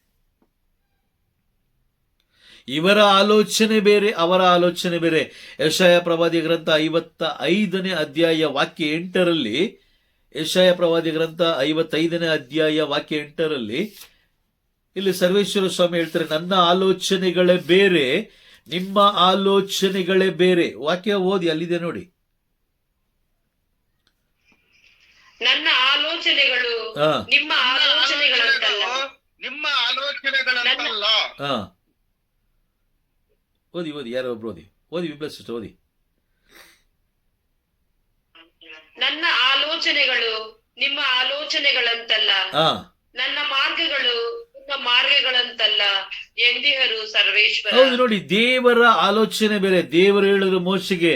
ಇವರ ಆಲೋಚನೆ ಬೇರೆ, ಅವರ ಆಲೋಚನೆ ಬೇರೆ. ಯೆಶಾಯ ಪ್ರವಾದಿ ಗ್ರಂಥ 55ನೇ ಅಧ್ಯಾಯ ವಾಕ್ಯ 8ರಲ್ಲಿ, ಯೆಶಾಯ ಪ್ರವಾದಿ ಗ್ರಂಥ 55ನೇ ಅಧ್ಯಾಯ ವಾಕ್ಯ 8ರಲ್ಲಿ ಇಲ್ಲಿ ಸರ್ವೇಶ್ವರ ಸ್ವಾಮಿ ಹೇಳ್ತಾರೆ, ನನ್ನ ಆಲೋಚನೆಗಳೇ ಬೇರೆ, ನಿಮ್ಮ ಆಲೋಚನೆಗಳೇ ಬೇರೆ. ವಾಕ್ಯ ಓದಿ, ಅಲ್ಲಿದೆ ನೋಡಿ. ನನ್ನ ಆಲೋಚನೆಗಳು ನಿಮ್ಮ ಆಲೋಚನೆಗಳಂತಲ್ಲ. ಓದಿ ಯಾರೋ ಒಬ್ರು ಓದಿ ವಿಬ್ಲಸ್ ಓದಿ. ನನ್ನ ಆಲೋಚನೆಗಳು ನಿಮ್ಮ ಆಲೋಚನೆಗಳಂತಲ್ಲ, ನನ್ನ ಮಾರ್ಗಗಳು ನಿಮ್ಮ ಮಾರ್ಗಗಳಂತಲ್ಲ ಎಂದಿಹರು ಸರ್ವೇಶ್ವರ. ಹೌದು ನೋಡಿ, ದೇವರ ಆಲೋಚನೆ ಬೇರೆ. ದೇವರು ಹೇಳಿದ್ರು ಮೋಶೆಗೆ,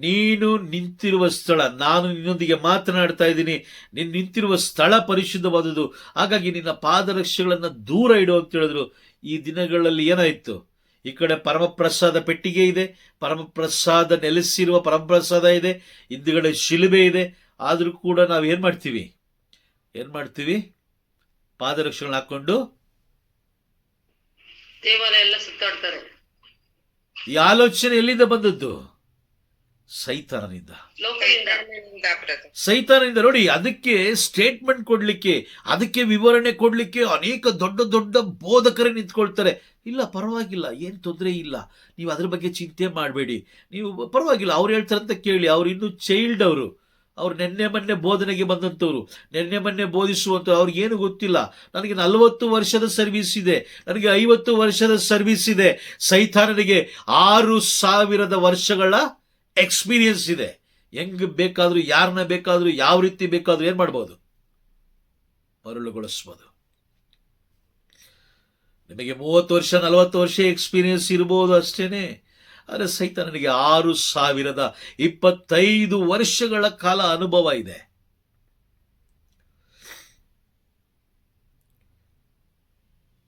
ನೀನು ನಿಂತಿರುವ ಸ್ಥಳ, ನಾನು ನಿನ್ನೊಂದಿಗೆ ಮಾತನಾಡ್ತಾ ಇದ್ದೀನಿ, ನೀನು ನಿಂತಿರುವ ಸ್ಥಳ ಪರಿಶುದ್ಧವಾದುದು, ಹಾಗಾಗಿ ನಿನ್ನ ಪಾದರಕ್ಷೆಗಳನ್ನ ದೂರ ಇಡು ಅಂತ ಹೇಳಿದ್ರು. ಈ ದಿನಗಳಲ್ಲಿ ಏನಾಯ್ತು? ಈ ಕಡೆ ಪರಮಪ್ರಸಾದ ಪೆಟ್ಟಿಗೆ ಇದೆ, ಪರಮಪ್ರಸಾದ ನೆಲೆಸಿರುವ ಪರಮಪ್ರಸಾದ ಇದೆ, ಹಿಂದುಗಡೆ ಶಿಲುಬೆ ಇದೆ. ಆದರೂ ಕೂಡ ನಾವು ಏನು ಮಾಡ್ತೀವಿ? ಪಾದರಕ್ಷೆಗಳನ್ನ ಹಾಕೊಂಡು ದೇವಾಲಯ ಎಲ್ಲ ಸುತ್ತಾಡ್ತಾರೆ. ಈ ಆಲೋಚನೆ ಎಲ್ಲಿಂದ ಬಂದದ್ದು? ಸೈತಾನನಿಂದ. ಸೈತಾನನಿಂದ. ನೋಡಿ, ಅದಕ್ಕೆ ಸ್ಟೇಟ್ಮೆಂಟ್ ಕೊಡ್ಲಿಕ್ಕೆ, ಅದಕ್ಕೆ ವಿವರಣೆ ಕೊಡ್ಲಿಕ್ಕೆ ಅನೇಕ ದೊಡ್ಡ ದೊಡ್ಡ ಬೋಧಕರೇ ನಿಂತ್ಕೊಳ್ತಾರೆ. ಇಲ್ಲ, ಪರವಾಗಿಲ್ಲ, ಏನು ತೊಂದರೆ ಇಲ್ಲ, ನೀವು ಅದ್ರ ಬಗ್ಗೆ ಚಿಂತೆ ಮಾಡಬೇಡಿ, ನೀವು ಪರವಾಗಿಲ್ಲ, ಅವ್ರು ಹೇಳ್ತಾರಂತ ಕೇಳಿ. ಅವ್ರು ಇನ್ನೂ ಚೈಲ್ಡ್, ಅವ್ರು ನೆನ್ನೆ ಮೊನ್ನೆ ಬೋಧನೆಗೆ ಬಂದಂಥವ್ರು, ನೆನ್ನೆ ಮೊನ್ನೆ ಬೋಧಿಸುವಂಥವ್ರು. ಅವ್ರಿಗೇನು ಗೊತ್ತಿಲ್ಲ. ನನಗೆ 40 ವರ್ಷದ ಸರ್ವಿಸ್ ಇದೆ, ನನಗೆ 50 ವರ್ಷದ ಸರ್ವಿಸ್ ಇದೆ. ಸೈತಾನನಿಗೆ 6,000 ವರ್ಷಗಳ ಎಕ್ಸ್ಪೀರಿಯನ್ಸ್ ಇದೆ. ಹೆಂಗ್ ಬೇಕಾದ್ರೂ, ಯಾರನ್ನ ಬೇಕಾದ್ರೂ, ಯಾವ ರೀತಿ ಬೇಕಾದ್ರೂ ಏನ್ ಮಾಡ್ಬೋದು? ಮರಳುಗೊಳಿಸ್ಬೋದು. ನಿಮಗೆ 30 ವರ್ಷ 40 ವರ್ಷ ಎಕ್ಸ್ಪೀರಿಯನ್ಸ್ ಇರ್ಬೋದು ಅಷ್ಟೇನೆ. ಆದರೆ ಸೈತಾನನಿಗೆ 6,025 ವರ್ಷಗಳ ಕಾಲ ಅನುಭವ ಇದೆ.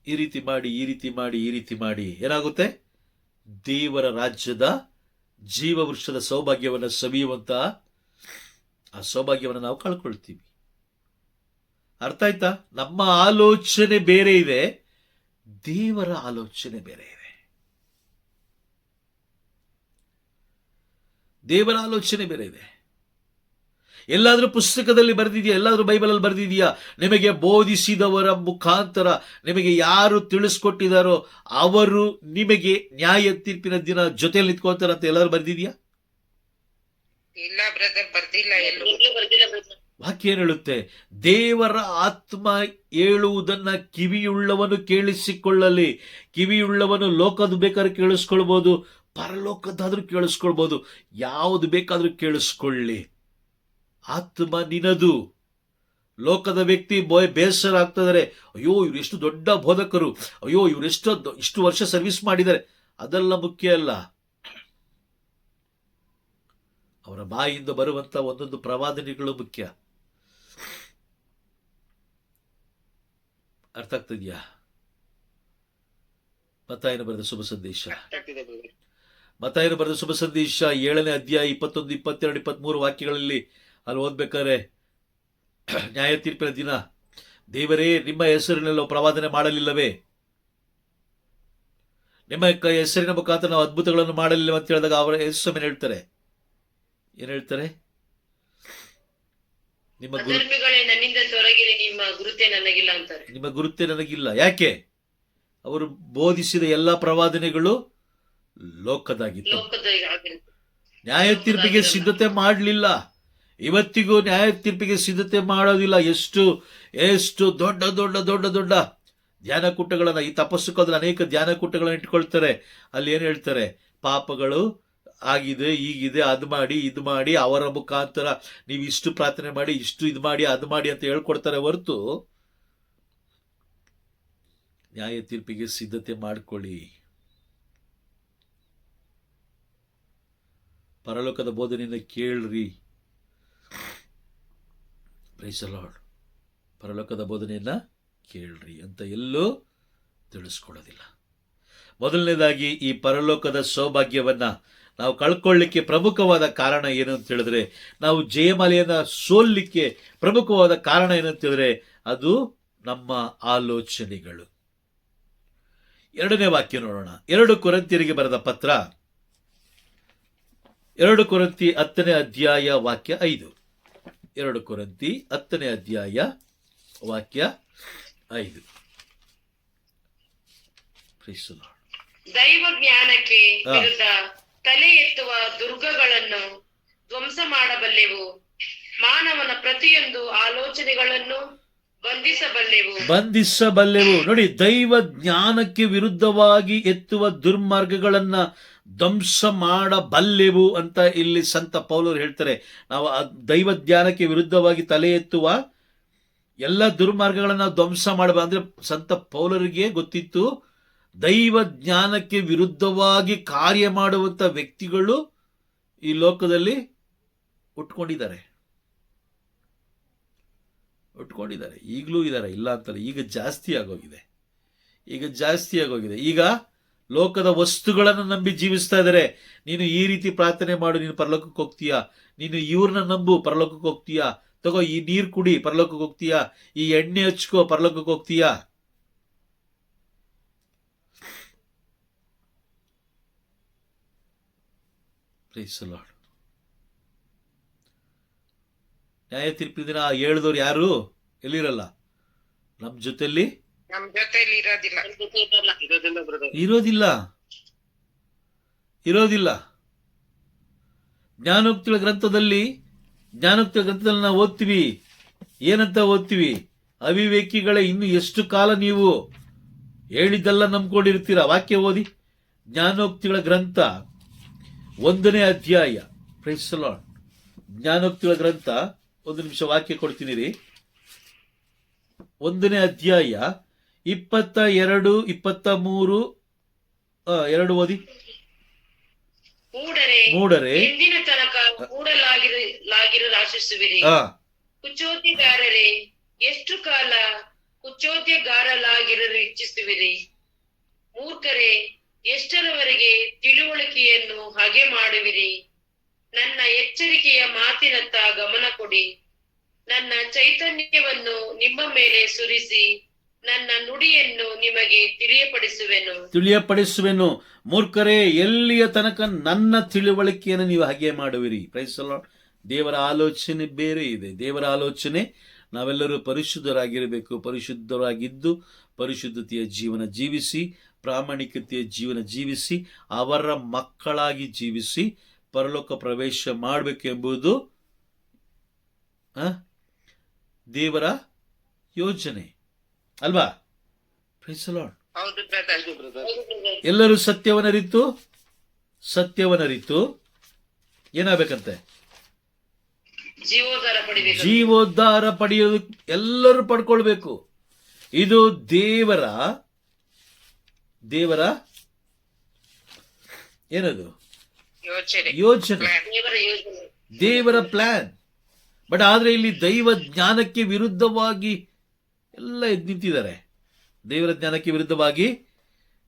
ಈ ರೀತಿ ಮಾಡಿ ಏನಾಗುತ್ತೆ? ದೇವರ ರಾಜ್ಯದ ಜೀವವೃಕ್ಷದ ಸೌಭಾಗ್ಯವನ್ನು ಸವಿಯುವಂತ ಆ ಸೌಭಾಗ್ಯವನ್ನು ನಾವು ಕಳ್ಕೊಳ್ತೀವಿ. ಅರ್ಥ ಆಯ್ತಾ? ನಮ್ಮ ಆಲೋಚನೆ ಬೇರೆ ಇದೆ, ದೇವರ ಆಲೋಚನೆ ಬೇರೆ ಇದೆ. ದೇವರ ಆಲೋಚನೆ ಬೇರೆ ಇದೆ. ಎಲ್ಲಾದ್ರೂ ಪುಸ್ತಕದಲ್ಲಿ ಬರೆದಿದೆಯಾ? ಎಲ್ಲಾದ್ರೂ ಬೈಬಲಲ್ಲಿ ಬರೆದಿದೆಯಾ? ನಿಮಗೆ ಬೋಧಿಸಿದವರ ಮುಖಾಂತರ ನಿಮಗೆ ಯಾರು ತಿಳಿಸ್ಕೊಟ್ಟಿದಾರೋ ಅವರು ನಿಮಗೆ ನ್ಯಾಯ ತೀರ್ಪಿನ ದಿನ ಜೊತೆಯಲ್ಲಿ ನಿಂತ್ಕೊಳ್ತಾರೆ ಅಂತ ಎಲ್ಲಾದ್ರೂ ಬರೆದಿದೆಯಾ? ಇಲ್ಲ ಬ್ರದರ್, ಬರ್ದಿಲ್ಲ. ವಾಕ್ಯ ಏನ್ ಹೇಳುತ್ತೆ? ದೇವರ ಆತ್ಮ ಹೇಳುವುದನ್ನ ಕಿವಿಯುಳ್ಳವನು ಕೇಳಿಸಿಕೊಳ್ಳಲಿ. ಕಿವಿಯುಳ್ಳವನು ಲೋಕದ ಬೇಕಾದ್ರೂ ಕೇಳಿಸ್ಕೊಳ್ಬಹುದು, ಪರಲೋಕದಾದ್ರೂ ಕೇಳಿಸ್ಕೊಳ್ಬಹುದು, ಯಾವುದು ಬೇಕಾದ್ರೂ ಕೇಳಿಸ್ಕೊಳ್ಳಿ. ಆತ್ಮ ನಿನದು. ಲೋಕದ ವ್ಯಕ್ತಿ ಬೇಸರ ಆಗ್ತಿದ್ದಾರೆ, ಅಯ್ಯೋ ಇವ್ರು ಎಷ್ಟು ದೊಡ್ಡ ಬೋಧಕರು, ಅಯ್ಯೋ ಇವ್ರು ಇಷ್ಟು ವರ್ಷ ಸರ್ವಿಸ್ ಮಾಡಿದ್ದಾರೆ. ಅದೆಲ್ಲ ಮುಖ್ಯ ಅಲ್ಲ. ಅವರ ಬಾಯಿಂದ ಬರುವಂತ ಒಂದೊಂದು ಪ್ರವಾದನೆಗಳು ಮುಖ್ಯ. ಅರ್ಥ ಆಗ್ತಿದ್ಯಾ? ಮತ್ತಾಯನ ಬರೆದ ಶುಭ ಸಂದೇಶ, ಮತ್ತಾಯನ ಬರೆದ ಶುಭ ಸಂದೇಶ 7ನೇ ಅಧ್ಯಾಯ 21, 22, 23 ವಾಕ್ಯಗಳಲ್ಲಿ ಅಲ್ಲಿ ಓದ್ಬೇಕಾದ್ರೆ, ನ್ಯಾಯ ತೀರ್ಪಿನ ದಿನ ದೇವರೇ ನಿಮ್ಮ ಹೆಸರಿನೆಲ್ಲ ಪ್ರವಾದನೆ ಮಾಡಲಿಲ್ಲವೇ? ನಿಮ್ಮ ಹೆಸರಿನ ಮುಖಾಂತರ ನಾವು ಅದ್ಭುತಗಳನ್ನು ಮಾಡಲಿಲ್ಲ ಅಂತ ಹೇಳಿದಾಗ ಅವರ ಹೆಸರು ಹೇಳ್ತಾರೆ. ಏನ್ ಹೇಳ್ತಾರೆ? ನಿಮ್ಮ ನನ್ನಿಂದ ತೊರಗಿರಿ, ನಿಮ್ಮ ಗುರುತೇ ನನಗಿಲ್ಲ ಅಂತಾರೆ. ನಿಮ್ಮ ಗುರುತೇ ನನಗಿಲ್ಲ. ಯಾಕೆ? ಅವರು ಬೋಧಿಸಿದ ಎಲ್ಲಾ ಪ್ರವಾದನೆಗಳು ಲೋಕದಾಗಿತ್ತು. ನ್ಯಾಯ ತೀರ್ಪಿಗೆ ಸಿದ್ಧತೆ ಮಾಡಲಿಲ್ಲ. ಇವತ್ತಿಗೂ ನ್ಯಾಯ ತೀರ್ಪಿಗೆ ಸಿದ್ಧತೆ ಮಾಡೋದಿಲ್ಲ. ಎಷ್ಟು ದೊಡ್ಡ ದೊಡ್ಡ ದೊಡ್ಡ ದೊಡ್ಡ ಧ್ಯಾನಕೂಟಗಳನ್ನ, ಈ ತಪಸ್ಸುಕೋದ್ರೆ ಅನೇಕ ಧ್ಯಾನಕೂಟಗಳನ್ನ ಇಟ್ಕೊಳ್ತಾರೆ. ಅಲ್ಲಿ ಏನ್ ಹೇಳ್ತಾರೆ? ಪಾಪಗಳು ಆಗಿದೆ, ಈಗಿದೆ, ಅದು ಮಾಡಿ ಇದು ಮಾಡಿ, ಅವರ ಮುಖಾಂತರ ನೀವು ಇಷ್ಟು ಪ್ರಾರ್ಥನೆ ಮಾಡಿ, ಇಷ್ಟು ಇದು ಮಾಡಿ, ಅದು ಮಾಡಿ ಅಂತ ಹೇಳ್ಕೊಡ್ತಾರೆ ಹೊರತು ನ್ಯಾಯ ತೀರ್ಪಿಗೆ ಸಿದ್ಧತೆ ಮಾಡ್ಕೊಳ್ಳಿ. ಪರಲೋಕದ ಬೋಧನೆಯನ್ನು ಕೇಳ್ರಿ. Praise the Lord. ಪರಲೋಕದ ಬೋಧನೆಯನ್ನ ಕೇಳ್ರಿ ಅಂತ ಎಲ್ಲೂ ತಿಳಿಸ್ಕೊಡೋದಿಲ್ಲ. ಮೊದಲನೇದಾಗಿ ಈ ಪರಲೋಕದ ಸೌಭಾಗ್ಯವನ್ನ ನಾವು ಕಳ್ಕೊಳ್ಳಿಕ್ಕೆ ಪ್ರಮುಖವಾದ ಕಾರಣ ಏನು ಅಂತ ಹೇಳಿದ್ರೆ, ನಾವು ಜಯಮಾಲೆಯನ್ನ ಸೋಲಿಕ್ಕೆ ಪ್ರಮುಖವಾದ ಕಾರಣ ಏನಂತ ಹೇಳಿದ್ರೆ, ಅದು ನಮ್ಮ ಆಲೋಚನೆಗಳು. 2ನೇ ವಾಕ್ಯ ನೋಡೋಣ. 2 ಕೊರಿಂಥಿಯರಿಗೆ ಬರೆದ ಪತ್ರ, 2 ಕೊರಿಂಥಿ 10ನೇ ಅಧ್ಯಾಯ ವಾಕ್ಯ 5. 2 ಕೊರಿಂಥಿ 10ನೇ ಅಧ್ಯಾಯ ವಾಕ್ಯ 5. ದೈವ ಜ್ಞಾನಕ್ಕೆ ವಿರುದ್ಧ ತಲೆ ಎತ್ತುವ ದುರ್ಗಗಳನ್ನು ಧ್ವಂಸ ಮಾಡಬಲ್ಲೆವು, ಮಾನವನ ಪ್ರತಿಯೊಂದು ಆಲೋಚನೆಗಳನ್ನು ಬಂಧಿಸಬಲ್ಲೆವು. ನೋಡಿ, ದೈವ ಜ್ಞಾನಕ್ಕೆ ವಿರುದ್ಧವಾಗಿ ಎತ್ತುವ ದುರ್ಮಾರ್ಗಗಳನ್ನ ಧ್ವಂಸ ಮಾಡಬಲ್ಲೆವು ಅಂತ ಇಲ್ಲಿ ಸಂತ ಪೌಲರು ಹೇಳ್ತಾರೆ. ನಾವು ದೈವ ಜ್ಞಾನಕ್ಕೆ ವಿರುದ್ಧವಾಗಿ ತಲೆ ಎತ್ತುವ ಎಲ್ಲ ದುರ್ಮಾರ್ಗಗಳನ್ನ ಧ್ವಂಸ ಮಾಡಬ ಅಂದ್ರೆ ಸಂತ ಪೌಲರಿಗೆ ಗೊತ್ತಿತ್ತು, ದೈವ ಜ್ಞಾನಕ್ಕೆ ವಿರುದ್ಧವಾಗಿ ಕಾರ್ಯ ಮಾಡುವಂತ ವ್ಯಕ್ತಿಗಳು ಈ ಲೋಕದಲ್ಲಿ ಉಟ್ಕೊಂಡಿದ್ದಾರೆ. ಈಗಲೂ ಇದ್ದಾರೆ, ಇಲ್ಲ ಅಂತಲ್ಲ. ಈಗ ಜಾಸ್ತಿ ಆಗೋಗಿದೆ. ಈಗ ಲೋಕದ ವಸ್ತುಗಳನ್ನು ನಂಬಿ ಜೀವಿಸ್ತಾ ಇದ್ದಾರೆ. ನೀನು ಈ ರೀತಿ ಪ್ರಾರ್ಥನೆ ಮಾಡು, ನೀನು ಪರಲೋಕಕ್ಕೆ ಹೋಗ್ತೀಯಾ. ನೀನು ಇವ್ರನ್ನ ನಂಬು, ಪರಲೋಕಕ್ಕೆ ಹೋಗ್ತೀಯಾ. ತಗೋ ಈ ನೀರು ಕುಡಿ, ಪರಲೋಕಕ್ಕೆ ಹೋಗ್ತೀಯಾ. ಈ ಎಣ್ಣೆ ಹಚ್ಕೋ, ಪರಲೋಕಕ್ಕೆ ಹೋಗ್ತೀಯಾ. Praise the lord. ನ್ಯಾಯ ತೀರ್ಪಿನ ದಿನ ಹೇಳಿದವ್ರು ಯಾರು? ಎಲ್ಲಿರಲ್ಲ, ನಮ್ಮ ಜೊತೆಯಲ್ಲಿ ನಮ್ ಜೊತೆಲಿ ಇರೋದಿಲ್ಲ. ಇರೋದಿಲ್ಲ ಬ್ರದರ್. ಇರೋದಿಲ್ಲ. ಜ್ಞಾನೋಕ್ತಿಗಳ ಗ್ರಂಥದಲ್ಲಿ ನಾವು ಓದ್ತೀವಿ. ಏನಂತ ಓದ್ತೀವಿ? ಅವಿವೇಕಿಗಳೇ, ಇನ್ನು ಎಷ್ಟು ಕಾಲ ನೀವು ಹೇಳಿದ್ದೆಲ್ಲ ನಂಬ್ಕೊಂಡಿರ್ತೀರ? ವಾಕ್ಯ ಓದಿ. ಜ್ಞಾನೋಕ್ತಿಗಳ ಗ್ರಂಥ 1ನೇ ಅಧ್ಯಾಯ. Price the lord. ಜ್ಞಾನೋಕ್ತಿಗಳ ಗ್ರಂಥ, ಒಂದು ನಿಮಿಷ ವಾಕ್ಯ ಕೊಡ್ತೀನಿ ರೀ. 1ನೇ ಅಧ್ಯಾಯ 22, 23 2 ಓದಿ. ಮೂಢರೇ, ಎಂದಿನ ತನಕ ಕೂಡಲಾಗಿರಾಶಿಸುವಿರಿ. ಕುಚೋದ್ಯಗಾರರೇ, ಎಷ್ಟು ಕಾಲ ಕುಚೋದ್ಯಗಾರಲಾಗಿರಲು ಇಚ್ಛಿಸುವಿರಿ? ಮೂರ್ಖರೇ, ಎಷ್ಟರವರೆಗೆ ತಿಳುವಳಿಕೆಯನ್ನು ಹಾಗೆ ಮಾಡುವಿರಿ? ನನ್ನ ಎಚ್ಚರಿಕೆಯ ಮಾತಿನತ್ತ ಗಮನ ಕೊಡಿ. ನನ್ನ ಚೈತನ್ಯವನ್ನು ನಿಮ್ಮ ಮೇಲೆ ಸುರಿಸಿ ನನ್ನ ನುಡಿಯನ್ನು ನಿಮಗೆ ತಿಳಿಯಪಡಿಸುವೆನು. ಮೂರ್ಖರೇ, ಎಲ್ಲಿಯ ತನಕ ನನ್ನ ತಿಳುವಳಿಕೆಯನ್ನು ನೀವು ಹಾಗೆ ಮಾಡುವಿರಿ? Praise the Lord. ದೇವರ ಆಲೋಚನೆ ಬೇರೆ ಇದೆ. ದೇವರ ಆಲೋಚನೆ ನಾವೆಲ್ಲರೂ ಪರಿಶುದ್ಧರಾಗಿರಬೇಕು. ಪರಿಶುದ್ಧರಾಗಿದ್ದು ಪರಿಶುದ್ಧತೆಯ ಜೀವನ ಜೀವಿಸಿ, ಪ್ರಾಮಾಣಿಕತೆಯ ಜೀವನ ಜೀವಿಸಿ, ಅವರ ಮಕ್ಕಳಾಗಿ ಜೀವಿಸಿ ಪರಲೋಕ ಪ್ರವೇಶ ಮಾಡಬೇಕು ಎಂಬುದು ದೇವರ ಯೋಜನೆ ಅಲ್ವಾ? Praise the Lord. ಹೌದು ಬ್ರದರ್. ಎಲ್ಲರೂ ಸತ್ಯವನ್ನರಿತು ಏನಾಗಬೇಕಂತೆ? ಜೀವೋದ್ಧಾರ ಪಡೆಯೋದು ಎಲ್ಲರೂ ಪಡ್ಕೊಳ್ಬೇಕು. ಇದು ದೇವರ ಏನದು? ಯೋಜನೆ, ದೇವರ ಪ್ಲಾನ್. ಬಟ್ ಆದ್ರೆ ಇಲ್ಲಿ ದೈವ ಜ್ಞಾನಕ್ಕೆ ವಿರುದ್ಧವಾಗಿ ಎಲ್ಲ ಎದ್ದು ನಿಂತಿದ್ದಾರೆ. ದೇವರ ಜ್ಞಾನಕ್ಕೆ ವಿರುದ್ಧವಾಗಿ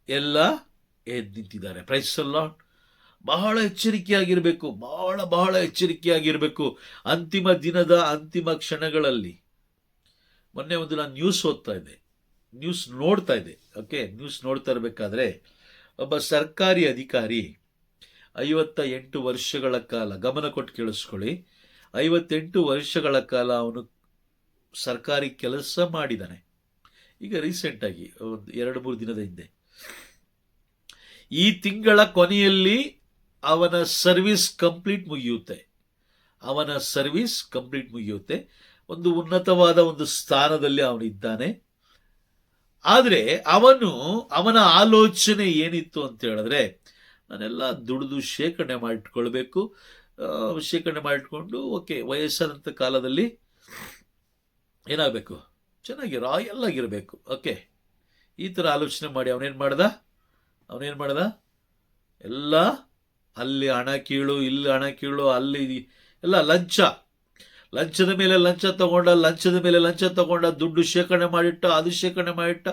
ಎಲ್ಲ ಎದ್ದು ನಿಂತಿದ್ದಾರೆ. Praise the Lord. ಬಹಳ ಎಚ್ಚರಿಕೆಯಾಗಿರಬೇಕು. ಬಹಳ ಎಚ್ಚರಿಕೆಯಾಗಿರಬೇಕು. ಅಂತಿಮ ದಿನದ ಅಂತಿಮ ಕ್ಷಣಗಳಲ್ಲಿ. ಮೊನ್ನೆ ಒಂದು ನಾನು ನ್ಯೂಸ್ ನೋಡ್ತಾ ಇದ್ದೆ. ನ್ಯೂಸ್ ನೋಡ್ತಾ ಇರಬೇಕಾದ್ರೆ ಒಬ್ಬ ಸರ್ಕಾರಿ ಅಧಿಕಾರಿ 58 ವರ್ಷಗಳ ಕಾಲ, ಗಮನ ಕೊಟ್ಟು ಕೇಳಿಸ್ಕೊಳ್ಳಿ, 58 ವರ್ಷಗಳ ಕಾಲ ಅವನು ಸರ್ಕಾರಿ ಕೆಲಸ ಮಾಡಿದ್ದಾನೆ. ಈಗ ರೀಸೆಂಟ್ ಆಗಿ ಒಂದು 2-3 ದಿನದ ಹಿಂದೆ, ಈ ತಿಂಗಳ ಕೊನೆಯಲ್ಲಿ ಅವನ ಸರ್ವಿಸ್ ಕಂಪ್ಲೀಟ್ ಮುಗಿಯುತ್ತೆ. ಒಂದು ಉನ್ನತವಾದ ಒಂದು ಸ್ಥಾನದಲ್ಲಿ ಅವನಿದ್ದಾನೆ. ಆದರೆ ಅವನ ಆಲೋಚನೆ ಏನಿತ್ತು ಅಂತ ಹೇಳಿದ್ರೆ, ನಾನೆಲ್ಲ ದುಡಿದು ಶೇಖರಣೆ ಮಾಡಿಟ್ಕೊಳ್ಬೇಕು. ಶೇಖರಣೆ ಮಾಡಿಟ್ಕೊಂಡು ವಯಸ್ಸಾದಂಥ ಕಾಲದಲ್ಲಿ ಏನಾಗಬೇಕು? ಚೆನ್ನಾಗಿ ರಾಯಲ್ ಆಗಿರಬೇಕು. ಈ ಥರ ಆಲೋಚನೆ ಮಾಡಿ ಅವನೇನು ಮಾಡ್ದ? ಎಲ್ಲ ಅಲ್ಲಿ ಹಣ ಕೀಳು, ಇಲ್ಲಿ ಹಣ ಕೀಳು, ಅಲ್ಲಿ ಎಲ್ಲ ಲಂಚದ ಮೇಲೆ ಲಂಚ ತಗೊಂಡ, ದುಡ್ಡು ಶೇಖರಣೆ ಮಾಡಿಟ್ಟ,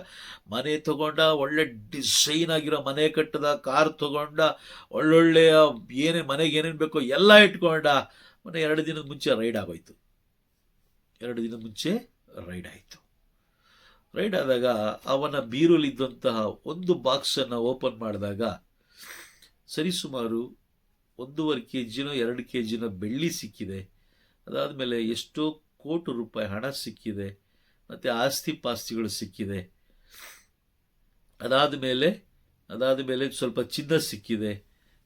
ಮನೆ ತಗೊಂಡ, ಒಳ್ಳೆ ಡಿಸೈನ್ ಆಗಿರೋ ಮನೆ ಕಟ್ಟದ, ಕಾರ್ ತಗೊಂಡ, ಒಳ್ಳೊಳ್ಳೆಯ ಮನೆಗೆ ಏನೇನು ಬೇಕೋ ಎಲ್ಲ ಇಟ್ಕೊಂಡ. ಮೊನ್ನೆ 2 ದಿನದ ಮುಂಚೆ ರೈಡ್ ಆಯಿತು. ರೈಡ್ ಆದಾಗ ಅವನ ಬೀರುಲಿದ್ದಂತಹ ಒಂದು ಬಾಕ್ಸನ್ನು ಓಪನ್ ಮಾಡಿದಾಗ ಸರಿಸುಮಾರು 1.5 kg 2 kg ಬೆಳ್ಳಿ ಸಿಕ್ಕಿದೆ. ಅದಾದಮೇಲೆ ಎಷ್ಟೋ ಕೋಟಿ ರೂಪಾಯಿ ಹಣ ಸಿಕ್ಕಿದೆ. ಮತ್ತು ಆಸ್ತಿ ಪಾಸ್ತಿಗಳು ಸಿಕ್ಕಿದೆ. ಅದಾದ ಮೇಲೆ ಸ್ವಲ್ಪ ಚಿನ್ನ ಸಿಕ್ಕಿದೆ.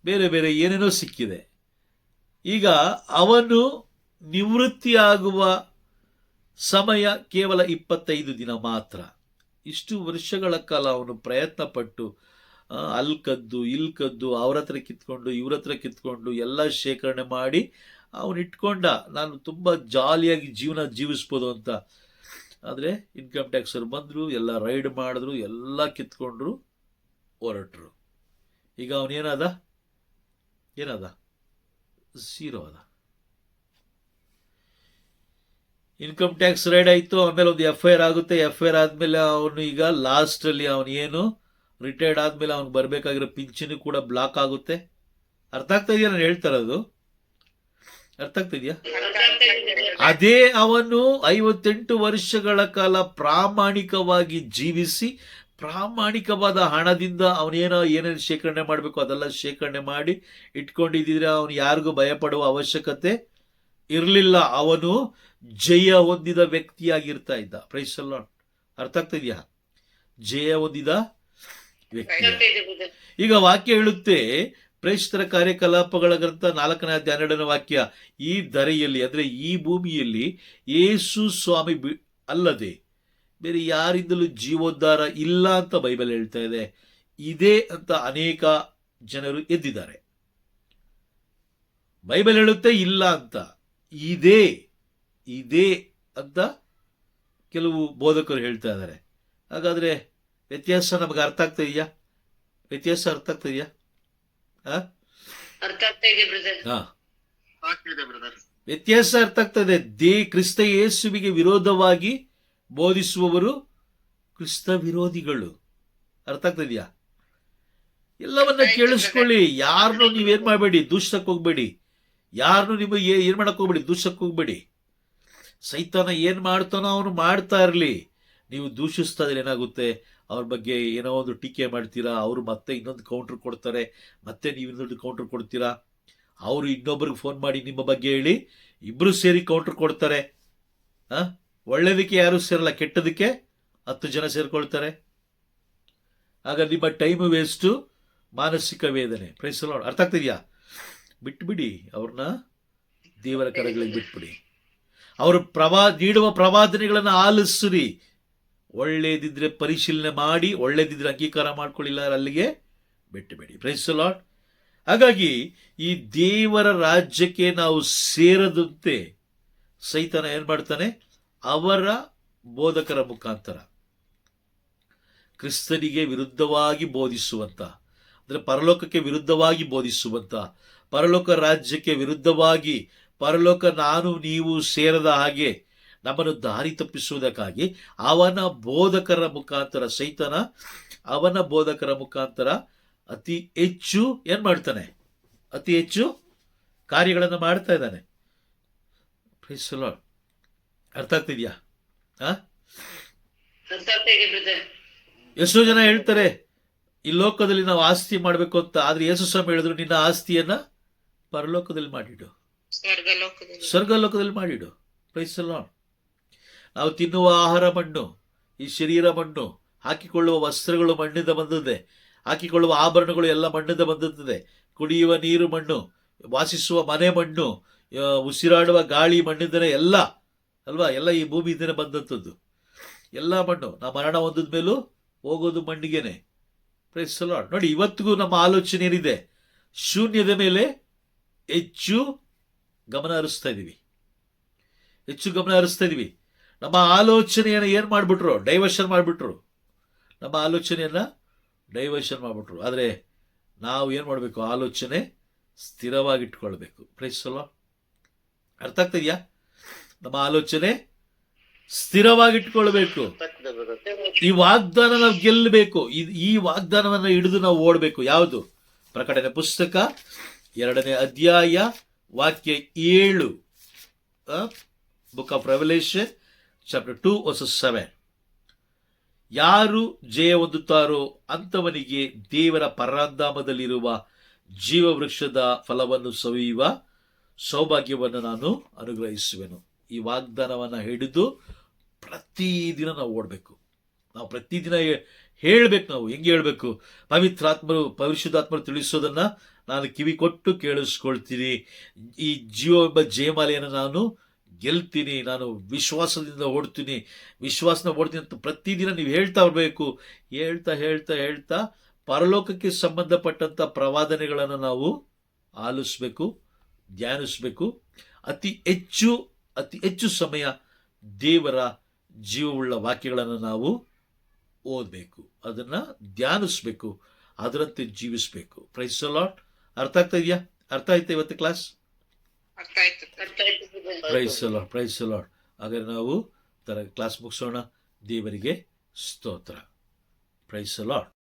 ಬೇರೆ ಏನೇನೋ ಸಿಕ್ಕಿದೆ. ಈಗ ಅವನು ನಿವೃತ್ತಿಯಾಗುವ ಸಮಯ ಕೇವಲ 25 ದಿನ ಮಾತ್ರ. ಇಷ್ಟು ವರ್ಷಗಳ ಕಾಲ ಅವನು ಪ್ರಯತ್ನ ಪಟ್ಟು ಅಲ್ಲಿ ಕದ್ದು ಇಲ್ಲಿ ಕದ್ದು, ಅವ್ರ ಹತ್ರ ಕಿತ್ಕೊಂಡು ಇವ್ರ ಹತ್ರ ಕಿತ್ಕೊಂಡು ಎಲ್ಲ ಶೇಖರಣೆ ಮಾಡಿ ಅವನು ಇಟ್ಕೊಂಡ. ನಾನು ತುಂಬ ಜಾಲಿಯಾಗಿ ಜೀವನ ಜೀವಿಸ್ಬೋದು ಅಂತ. ಆದರೆ ಇನ್ಕಮ್ ಟ್ಯಾಕ್ಸರು ಬಂದರು, ಎಲ್ಲ ರೈಡ್ ಮಾಡಿದ್ರು, ಎಲ್ಲ ಕಿತ್ಕೊಂಡ್ರು, ಹೊರಟರು. ಈಗ ಅವನೇನಾದ? ಝೀರೋ ಆದ. ಇನ್ಕಮ್ ಟ್ಯಾಕ್ಸ್ ರೈಡ್ ಆಯಿತು. ಆಮೇಲೆ ಒಂದು FIR ಆಗುತ್ತೆ. FIR ಆದಮೇಲೆ ಅವನು ಈಗ ಲಾಸ್ಟಲ್ಲಿ ಅವನೇನು ರಿಟೈರ್ಡ್ ಆದ್ಮೇಲೆ ಅವ್ನಿಗೆ ಬರಬೇಕಾಗಿರೋ ಪಿಂಚಣಿ ಕೂಡ ಬ್ಲಾಕ್ ಆಗುತ್ತೆ. ಅರ್ಥ ಆಗ್ತಾ ಇದೆಯಾ ನಾನು ಹೇಳ್ತಾ ಇರೋದು? ಅರ್ಥ ಆಗ್ತಾ ಇದೆಯಾ? ಅದೇ ಅವನು 58 ವರ್ಷಗಳ ಕಾಲ ಪ್ರಾಮಾಣಿಕವಾಗಿ ಜೀವಿಸಿ ಪ್ರಾಮಾಣಿಕವಾದ ಹಣದಿಂದ ಏನೇನು ಶೇಖರಣೆ ಮಾಡಬೇಕು ಅದೆಲ್ಲ ಶೇಖರಣೆ ಮಾಡಿ ಇಟ್ಕೊಂಡಿದ್ರೆ ಅವನು ಯಾರಿಗೂ ಭಯಪಡುವ ಅವಶ್ಯಕತೆ ಇರಲಿಲ್ಲ. ಅವನು ಜಯ ಹೊಂದಿದ ವ್ಯಕ್ತಿಯಾಗಿರ್ತಾ ಇದ್ದ. Praise the lord. ಅರ್ಥ ಆಗ್ತಾ ಇದೆಯಾ? ಜಯ ಹೊಂದಿದ ವ್ಯಕ್ತಿ. ಈಗ ವಾಕ್ಯ ಹೇಳುತ್ತೆ, ಪ್ರೇಷಿತರ ಕಾರ್ಯಕಲಾಪಗಳ ಗ್ರಂಥ 4ನೇ ಅಧ್ಯಾಯ 12ನೇ ವಾಕ್ಯ, ಈ ಧರೆಯಲ್ಲಿ ಅಂದ್ರೆ ಈ ಭೂಮಿಯಲ್ಲಿ ಯೇಸು ಸ್ವಾಮಿ ಅಲ್ಲದೆ ಬೇರೆ ಯಾರಿಂದಲೂ ಜೀವೋದ್ಧಾರ ಇಲ್ಲ ಅಂತ ಬೈಬಲ್ ಹೇಳ್ತಾ ಇದೆ. ಇದೇ ಅಂತ ಅನೇಕ ಜನರು ಎದ್ದಿದ್ದಾರೆ. ಬೈಬಲ್ ಹೇಳುತ್ತೆ ಇಲ್ಲ ಅಂತ, ಇದೇ ಅಂತ ಕೆಲವು ಬೋಧಕರು ಹೇಳ್ತಾ ಇದ್ದಾರೆ. ಹಾಗಾದ್ರೆ ವ್ಯತ್ಯಾಸ ನಮಗೆ ಅರ್ಥ ಆಗ್ತಾ ಇದೆಯಾ? ವ್ಯತ್ಯಾಸ ಅರ್ಥ ಆಗ್ತಾ ಇದೆಯಾ? ಅರ್ಥ ಆಗ್ತಾ ಇದೆ ಬ್ರದರ್. ವ್ಯತ್ಯಾಸ ಅರ್ಥ ಆಗ್ತದೆ. ಕ್ರಿಸ್ತ ಯೇಸುವಿಗೆ ವಿರೋಧವಾಗಿ ಬೋಧಿಸುವವರು ಕ್ರಿಸ್ತ ವಿರೋಧಿಗಳು. ಅರ್ಥ ಆಗ್ತಾ ಇದೆಯಾ? ಎಲ್ಲವನ್ನ ಕೇಳಿಸ್ಕೊಳ್ಳಿ. ಯಾರನ್ನು ನೀವೇನ್ ಮಾಡಬೇಡಿ, ದೂಷಕ್ಕೆ ಹೋಗ್ಬೇಡಿ. ಯಾರನ್ನು ನಿಮಗೆ ಏನ್ ಮಾಡಕ್ ಹೋಗ್ಬೇಡಿ, ದೂಷಕ್ಕೆ ಹೋಗ್ಬೇಡಿ. ಸೈತಾನ ಏನ್ ಮಾಡ್ತಾನೋ ಅವನು ಮಾಡ್ತಾ ಇರ್ಲಿ. ನೀವು ದೂಷಿಸ್ತಾ ಇದ್ರೆ ಏನಾಗುತ್ತೆ, ಅವ್ರ ಬಗ್ಗೆ ಏನೋ ಒಂದು ಟೀಕೆ ಮಾಡ್ತೀರಾ, ಅವರು ಮತ್ತೆ ಇನ್ನೊಂದು ಕೌಂಟರ್ ಕೊಡ್ತಾರೆ, ಮತ್ತೆ ನೀವು ಇನ್ನೊಂದು ಕೌಂಟರ್ ಕೊಡ್ತೀರಾ. ಅವರು ಇನ್ನೊಬ್ರಿಗೆ ಫೋನ್ ಮಾಡಿ ನಿಮ್ಮ ಬಗ್ಗೆ ಹೇಳಿ, ಇಬ್ರು ಸೇರಿ ಕೌಂಟರ್ ಕೊಡ್ತಾರೆ. ಒಳ್ಳೇದಕ್ಕೆ ಯಾರು ಸೇರಲ್ಲ, ಕೆಟ್ಟದಕ್ಕೆ 10 ಜನ ಸೇರ್ಕೊಳ್ತಾರೆ. ಆಗ ನಿಮ್ಮ ಟೈಮ್ ವೇಸ್ಟು, ಮಾನಸಿಕ ವೇದನೆ. Praise the lord. ಅರ್ಥ ಆಗ್ತಿದ್ಯಾ? ಬಿಟ್ಬಿಡಿ ಅವ್ರನ್ನ, ದೇವರ ಕರಗಳಿಗೆ ಬಿಟ್ಬಿಡಿ. ಅವರು ನೀಡುವ ಪ್ರವಾದನೆಗಳನ್ನು ಆಲಿಸ್ರಿ. ಒಳ್ಳೇದಿದ್ರೆ ಪರಿಶೀಲನೆ ಮಾಡಿ, ಒಳ್ಳೇದಿದ್ರೆ ಅಂಗೀಕಾರ ಮಾಡ್ಕೊಳ್ಳಿಲ್ಲ ಅಲ್ಲಿಗೆ ಬಿಟ್ಟುಬೇಡಿ. Price the lord. ಹಾಗಾಗಿ ಈ ದೇವರ ರಾಜ್ಯಕ್ಕೆ ನಾವು ಸೇರದಂತೆ ಸೈತಾನ ಏನ್ ಮಾಡ್ತಾನೆ, ಅವರ ಬೋಧಕರ ಮುಖಾಂತರ ಕ್ರಿಸ್ತನಿಗೆ ವಿರುದ್ಧವಾಗಿ ಬೋಧಿಸುವಂತ, ಅಂದ್ರೆ ಪರಲೋಕಕ್ಕೆ ವಿರುದ್ಧವಾಗಿ ಬೋಧಿಸುವಂತ, ಪರಲೋಕ ರಾಜ್ಯಕ್ಕೆ ವಿರುದ್ಧವಾಗಿ, ಪರಲೋಕ ನಾನು ನೀವು ಸೇರದ ಹಾಗೆ ನಮ್ಮನ್ನು ದಾರಿ ತಪ್ಪಿಸುವುದಕ್ಕಾಗಿ ಅವನ ಬೋಧಕರ ಮುಖಾಂತರ, ಸೈತಾನ ಅವನ ಬೋಧಕರ ಮುಖಾಂತರ ಅತಿ ಹೆಚ್ಚು ಏನ್ ಮಾಡ್ತಾನೆ, ಅತಿ ಹೆಚ್ಚು ಕಾರ್ಯಗಳನ್ನು ಮಾಡ್ತಾ ಇದ್ದಾನೆ. Praise the lord. ಅರ್ಥ ಆಗ್ತಿದ್ಯಾ? ಎಷ್ಟೋ ಜನ ಹೇಳ್ತಾರೆ ಈ ಲೋಕದಲ್ಲಿ ನಾವು ಆಸ್ತಿ ಮಾಡಬೇಕು ಅಂತ, ಆದ್ರೆ ಯೇಸು ಸ್ವಾಮಿ ಹೇಳಿದ್ರು ನಿನ್ನ ಆಸ್ತಿಯನ್ನ ಪರಲೋಕದಲ್ಲಿ ಮಾಡಿಡು, ಸ್ವರ್ಗಲೋಕದಲ್ಲಿ ಮಾಡಿಡು. Praise the lord. ನಾವು ತಿನ್ನುವ ಆಹಾರ ಮಣ್ಣು, ಈ ಶರೀರ ಮಣ್ಣು, ಹಾಕಿಕೊಳ್ಳುವ ವಸ್ತ್ರಗಳು ಮಣ್ಣಿಂದ ಬಂದದ್ದೇ, ಹಾಕಿಕೊಳ್ಳುವ ಆಭರಣಗಳು ಎಲ್ಲ ಮಣ್ಣಿಂದ ಬಂದದ್ದೇ, ಕುಡಿಯುವ ನೀರು ಮಣ್ಣು, ವಾಸಿಸುವ ಮನೆ ಮಣ್ಣು, ಉಸಿರಾಡುವ ಗಾಳಿ ಮಣ್ಣಿಂದನೇ ಎಲ್ಲ ಅಲ್ವಾ, ಎಲ್ಲ ಈ ಭೂಮಿಯಿಂದನೇ ಬಂದಂಥದ್ದು ಎಲ್ಲ ಮಣ್ಣು. ನಾವು ಮರಣ ಹೊಂದಿದ ಮೇಲೂ ಹೋಗೋದು ಮಣ್ಣಿಗೆನೆ. Price the Lord. ನೋಡಿ, ಇವತ್ತಿಗೂ ನಮ್ಮ ಆಲೋಚನೆ ಏನಿದೆ, ಶೂನ್ಯದ ಮೇಲೆ ಹೆಚ್ಚು ಗಮನ ಹರಿಸ್ತಾ ಇದೀವಿ, ಹೆಚ್ಚು ಗಮನ ಹರಿಸ್ತಾ ಇದೀವಿ. ನಮ್ಮ ಆಲೋಚನೆಯನ್ನು ಏನು ಮಾಡಿಬಿಟ್ರು, ಡೈವರ್ಷನ್ ಮಾಡಿಬಿಟ್ರು. ನಮ್ಮ ಆಲೋಚನೆಯನ್ನ ಡೈವರ್ಷನ್ ಮಾಡಿಬಿಟ್ರು. ಆದರೆ ನಾವು ಏನು ಮಾಡಬೇಕು, ಆಲೋಚನೆ ಸ್ಥಿರವಾಗಿಟ್ಕೊಳ್ಬೇಕು. Price the lord. ಅರ್ಥ ಆಗ್ತಿದ್ಯಾ? ನಮ್ಮ ಆಲೋಚನೆ ಸ್ಥಿರವಾಗಿಟ್ಕೊಳ್ಬೇಕು. ಈ ವಾಗ್ದಾನ ನಾವು ಗೆಲ್ಲಬೇಕು. ಈ ವಾಗ್ದಾನವನ್ನು ಹಿಡಿದು ನಾವು ಓಡಬೇಕು. ಯಾವುದು? ಪ್ರಕಟಣೆ ಪುಸ್ತಕ 2ನೇ ಅಧ್ಯಾಯ ವಾಕ್ಯ 7, book of revolution chapter 2 versus 7. ಯಾರು ಜಯ ಹೊಂದುತ್ತಾರೋ ಅಂಥವನಿಗೆ ದೇವರ ಪರಾಂಧಾಮದಲ್ಲಿರುವ ಜೀವವೃಕ್ಷದ ಫಲವನ್ನು ಸವಿಯುವ ಸೌಭಾಗ್ಯವನ್ನು ನಾನು ಅನುಗ್ರಹಿಸುವೆನು. ಈ ವಾಗ್ದಾನವನ್ನು ಹಿಡಿದು ಪ್ರತಿದಿನ ನಾವು ಓಡಬೇಕು. ನಾವು ಪ್ರತಿದಿನ ಹೇಳಬೇಕು. ನಾವು ಹೆಂಗೆ ಹೇಳಬೇಕು? ಪರಿಶುದ್ಧಾತ್ಮರು ತಿಳಿಸೋದನ್ನ ನಾನು ಕಿವಿ ಕೊಟ್ಟು ಕೇಳಿಸ್ಕೊಳ್ತೀನಿ. ಈ ಜೀವ ಜಯಮಾಲೆಯನ್ನು ನಾನು ಗೆಲ್ತೀನಿ, ನಾನು ವಿಶ್ವಾಸದಿಂದ ಓಡ್ತೀನಿ ಅಂತ ಪ್ರತಿದಿನ ನೀವು ಹೇಳ್ತಾ ಬರಬೇಕು. ಹೇಳ್ತಾ ಪರಲೋಕಕ್ಕೆ ಸಂಬಂಧಪಟ್ಟಂತ ಪ್ರವಾದನೆಗಳನ್ನು ನಾವು ಆಲಿಸ್ಬೇಕು, ಧ್ಯಾನಿಸ್ಬೇಕು. ಅತಿ ಹೆಚ್ಚು ಸಮಯ ದೇವರ ಜೀವವುಳ್ಳ ವಾಕ್ಯಗಳನ್ನು ನಾವು ಓದಬೇಕು, ಅದನ್ನ ಧ್ಯಾನಿಸ್ಬೇಕು, ಅದರಂತೆ ಜೀವಿಸಬೇಕು. Price the lord. ಅರ್ಥ ಆಗ್ತಾ ಇದೆಯಾ? ಅರ್ಥ ಆಯ್ತಾ ಇವತ್ತು ಕ್ಲಾಸ್? Price the lord. ಹಾಗಾದ್ರೆ ನಾವು ಕ್ಲಾಸ್ ಮುಗಿಸೋಣ. ದೇವರಿಗೆ ಸ್ತೋತ್ರ. Praise the lord.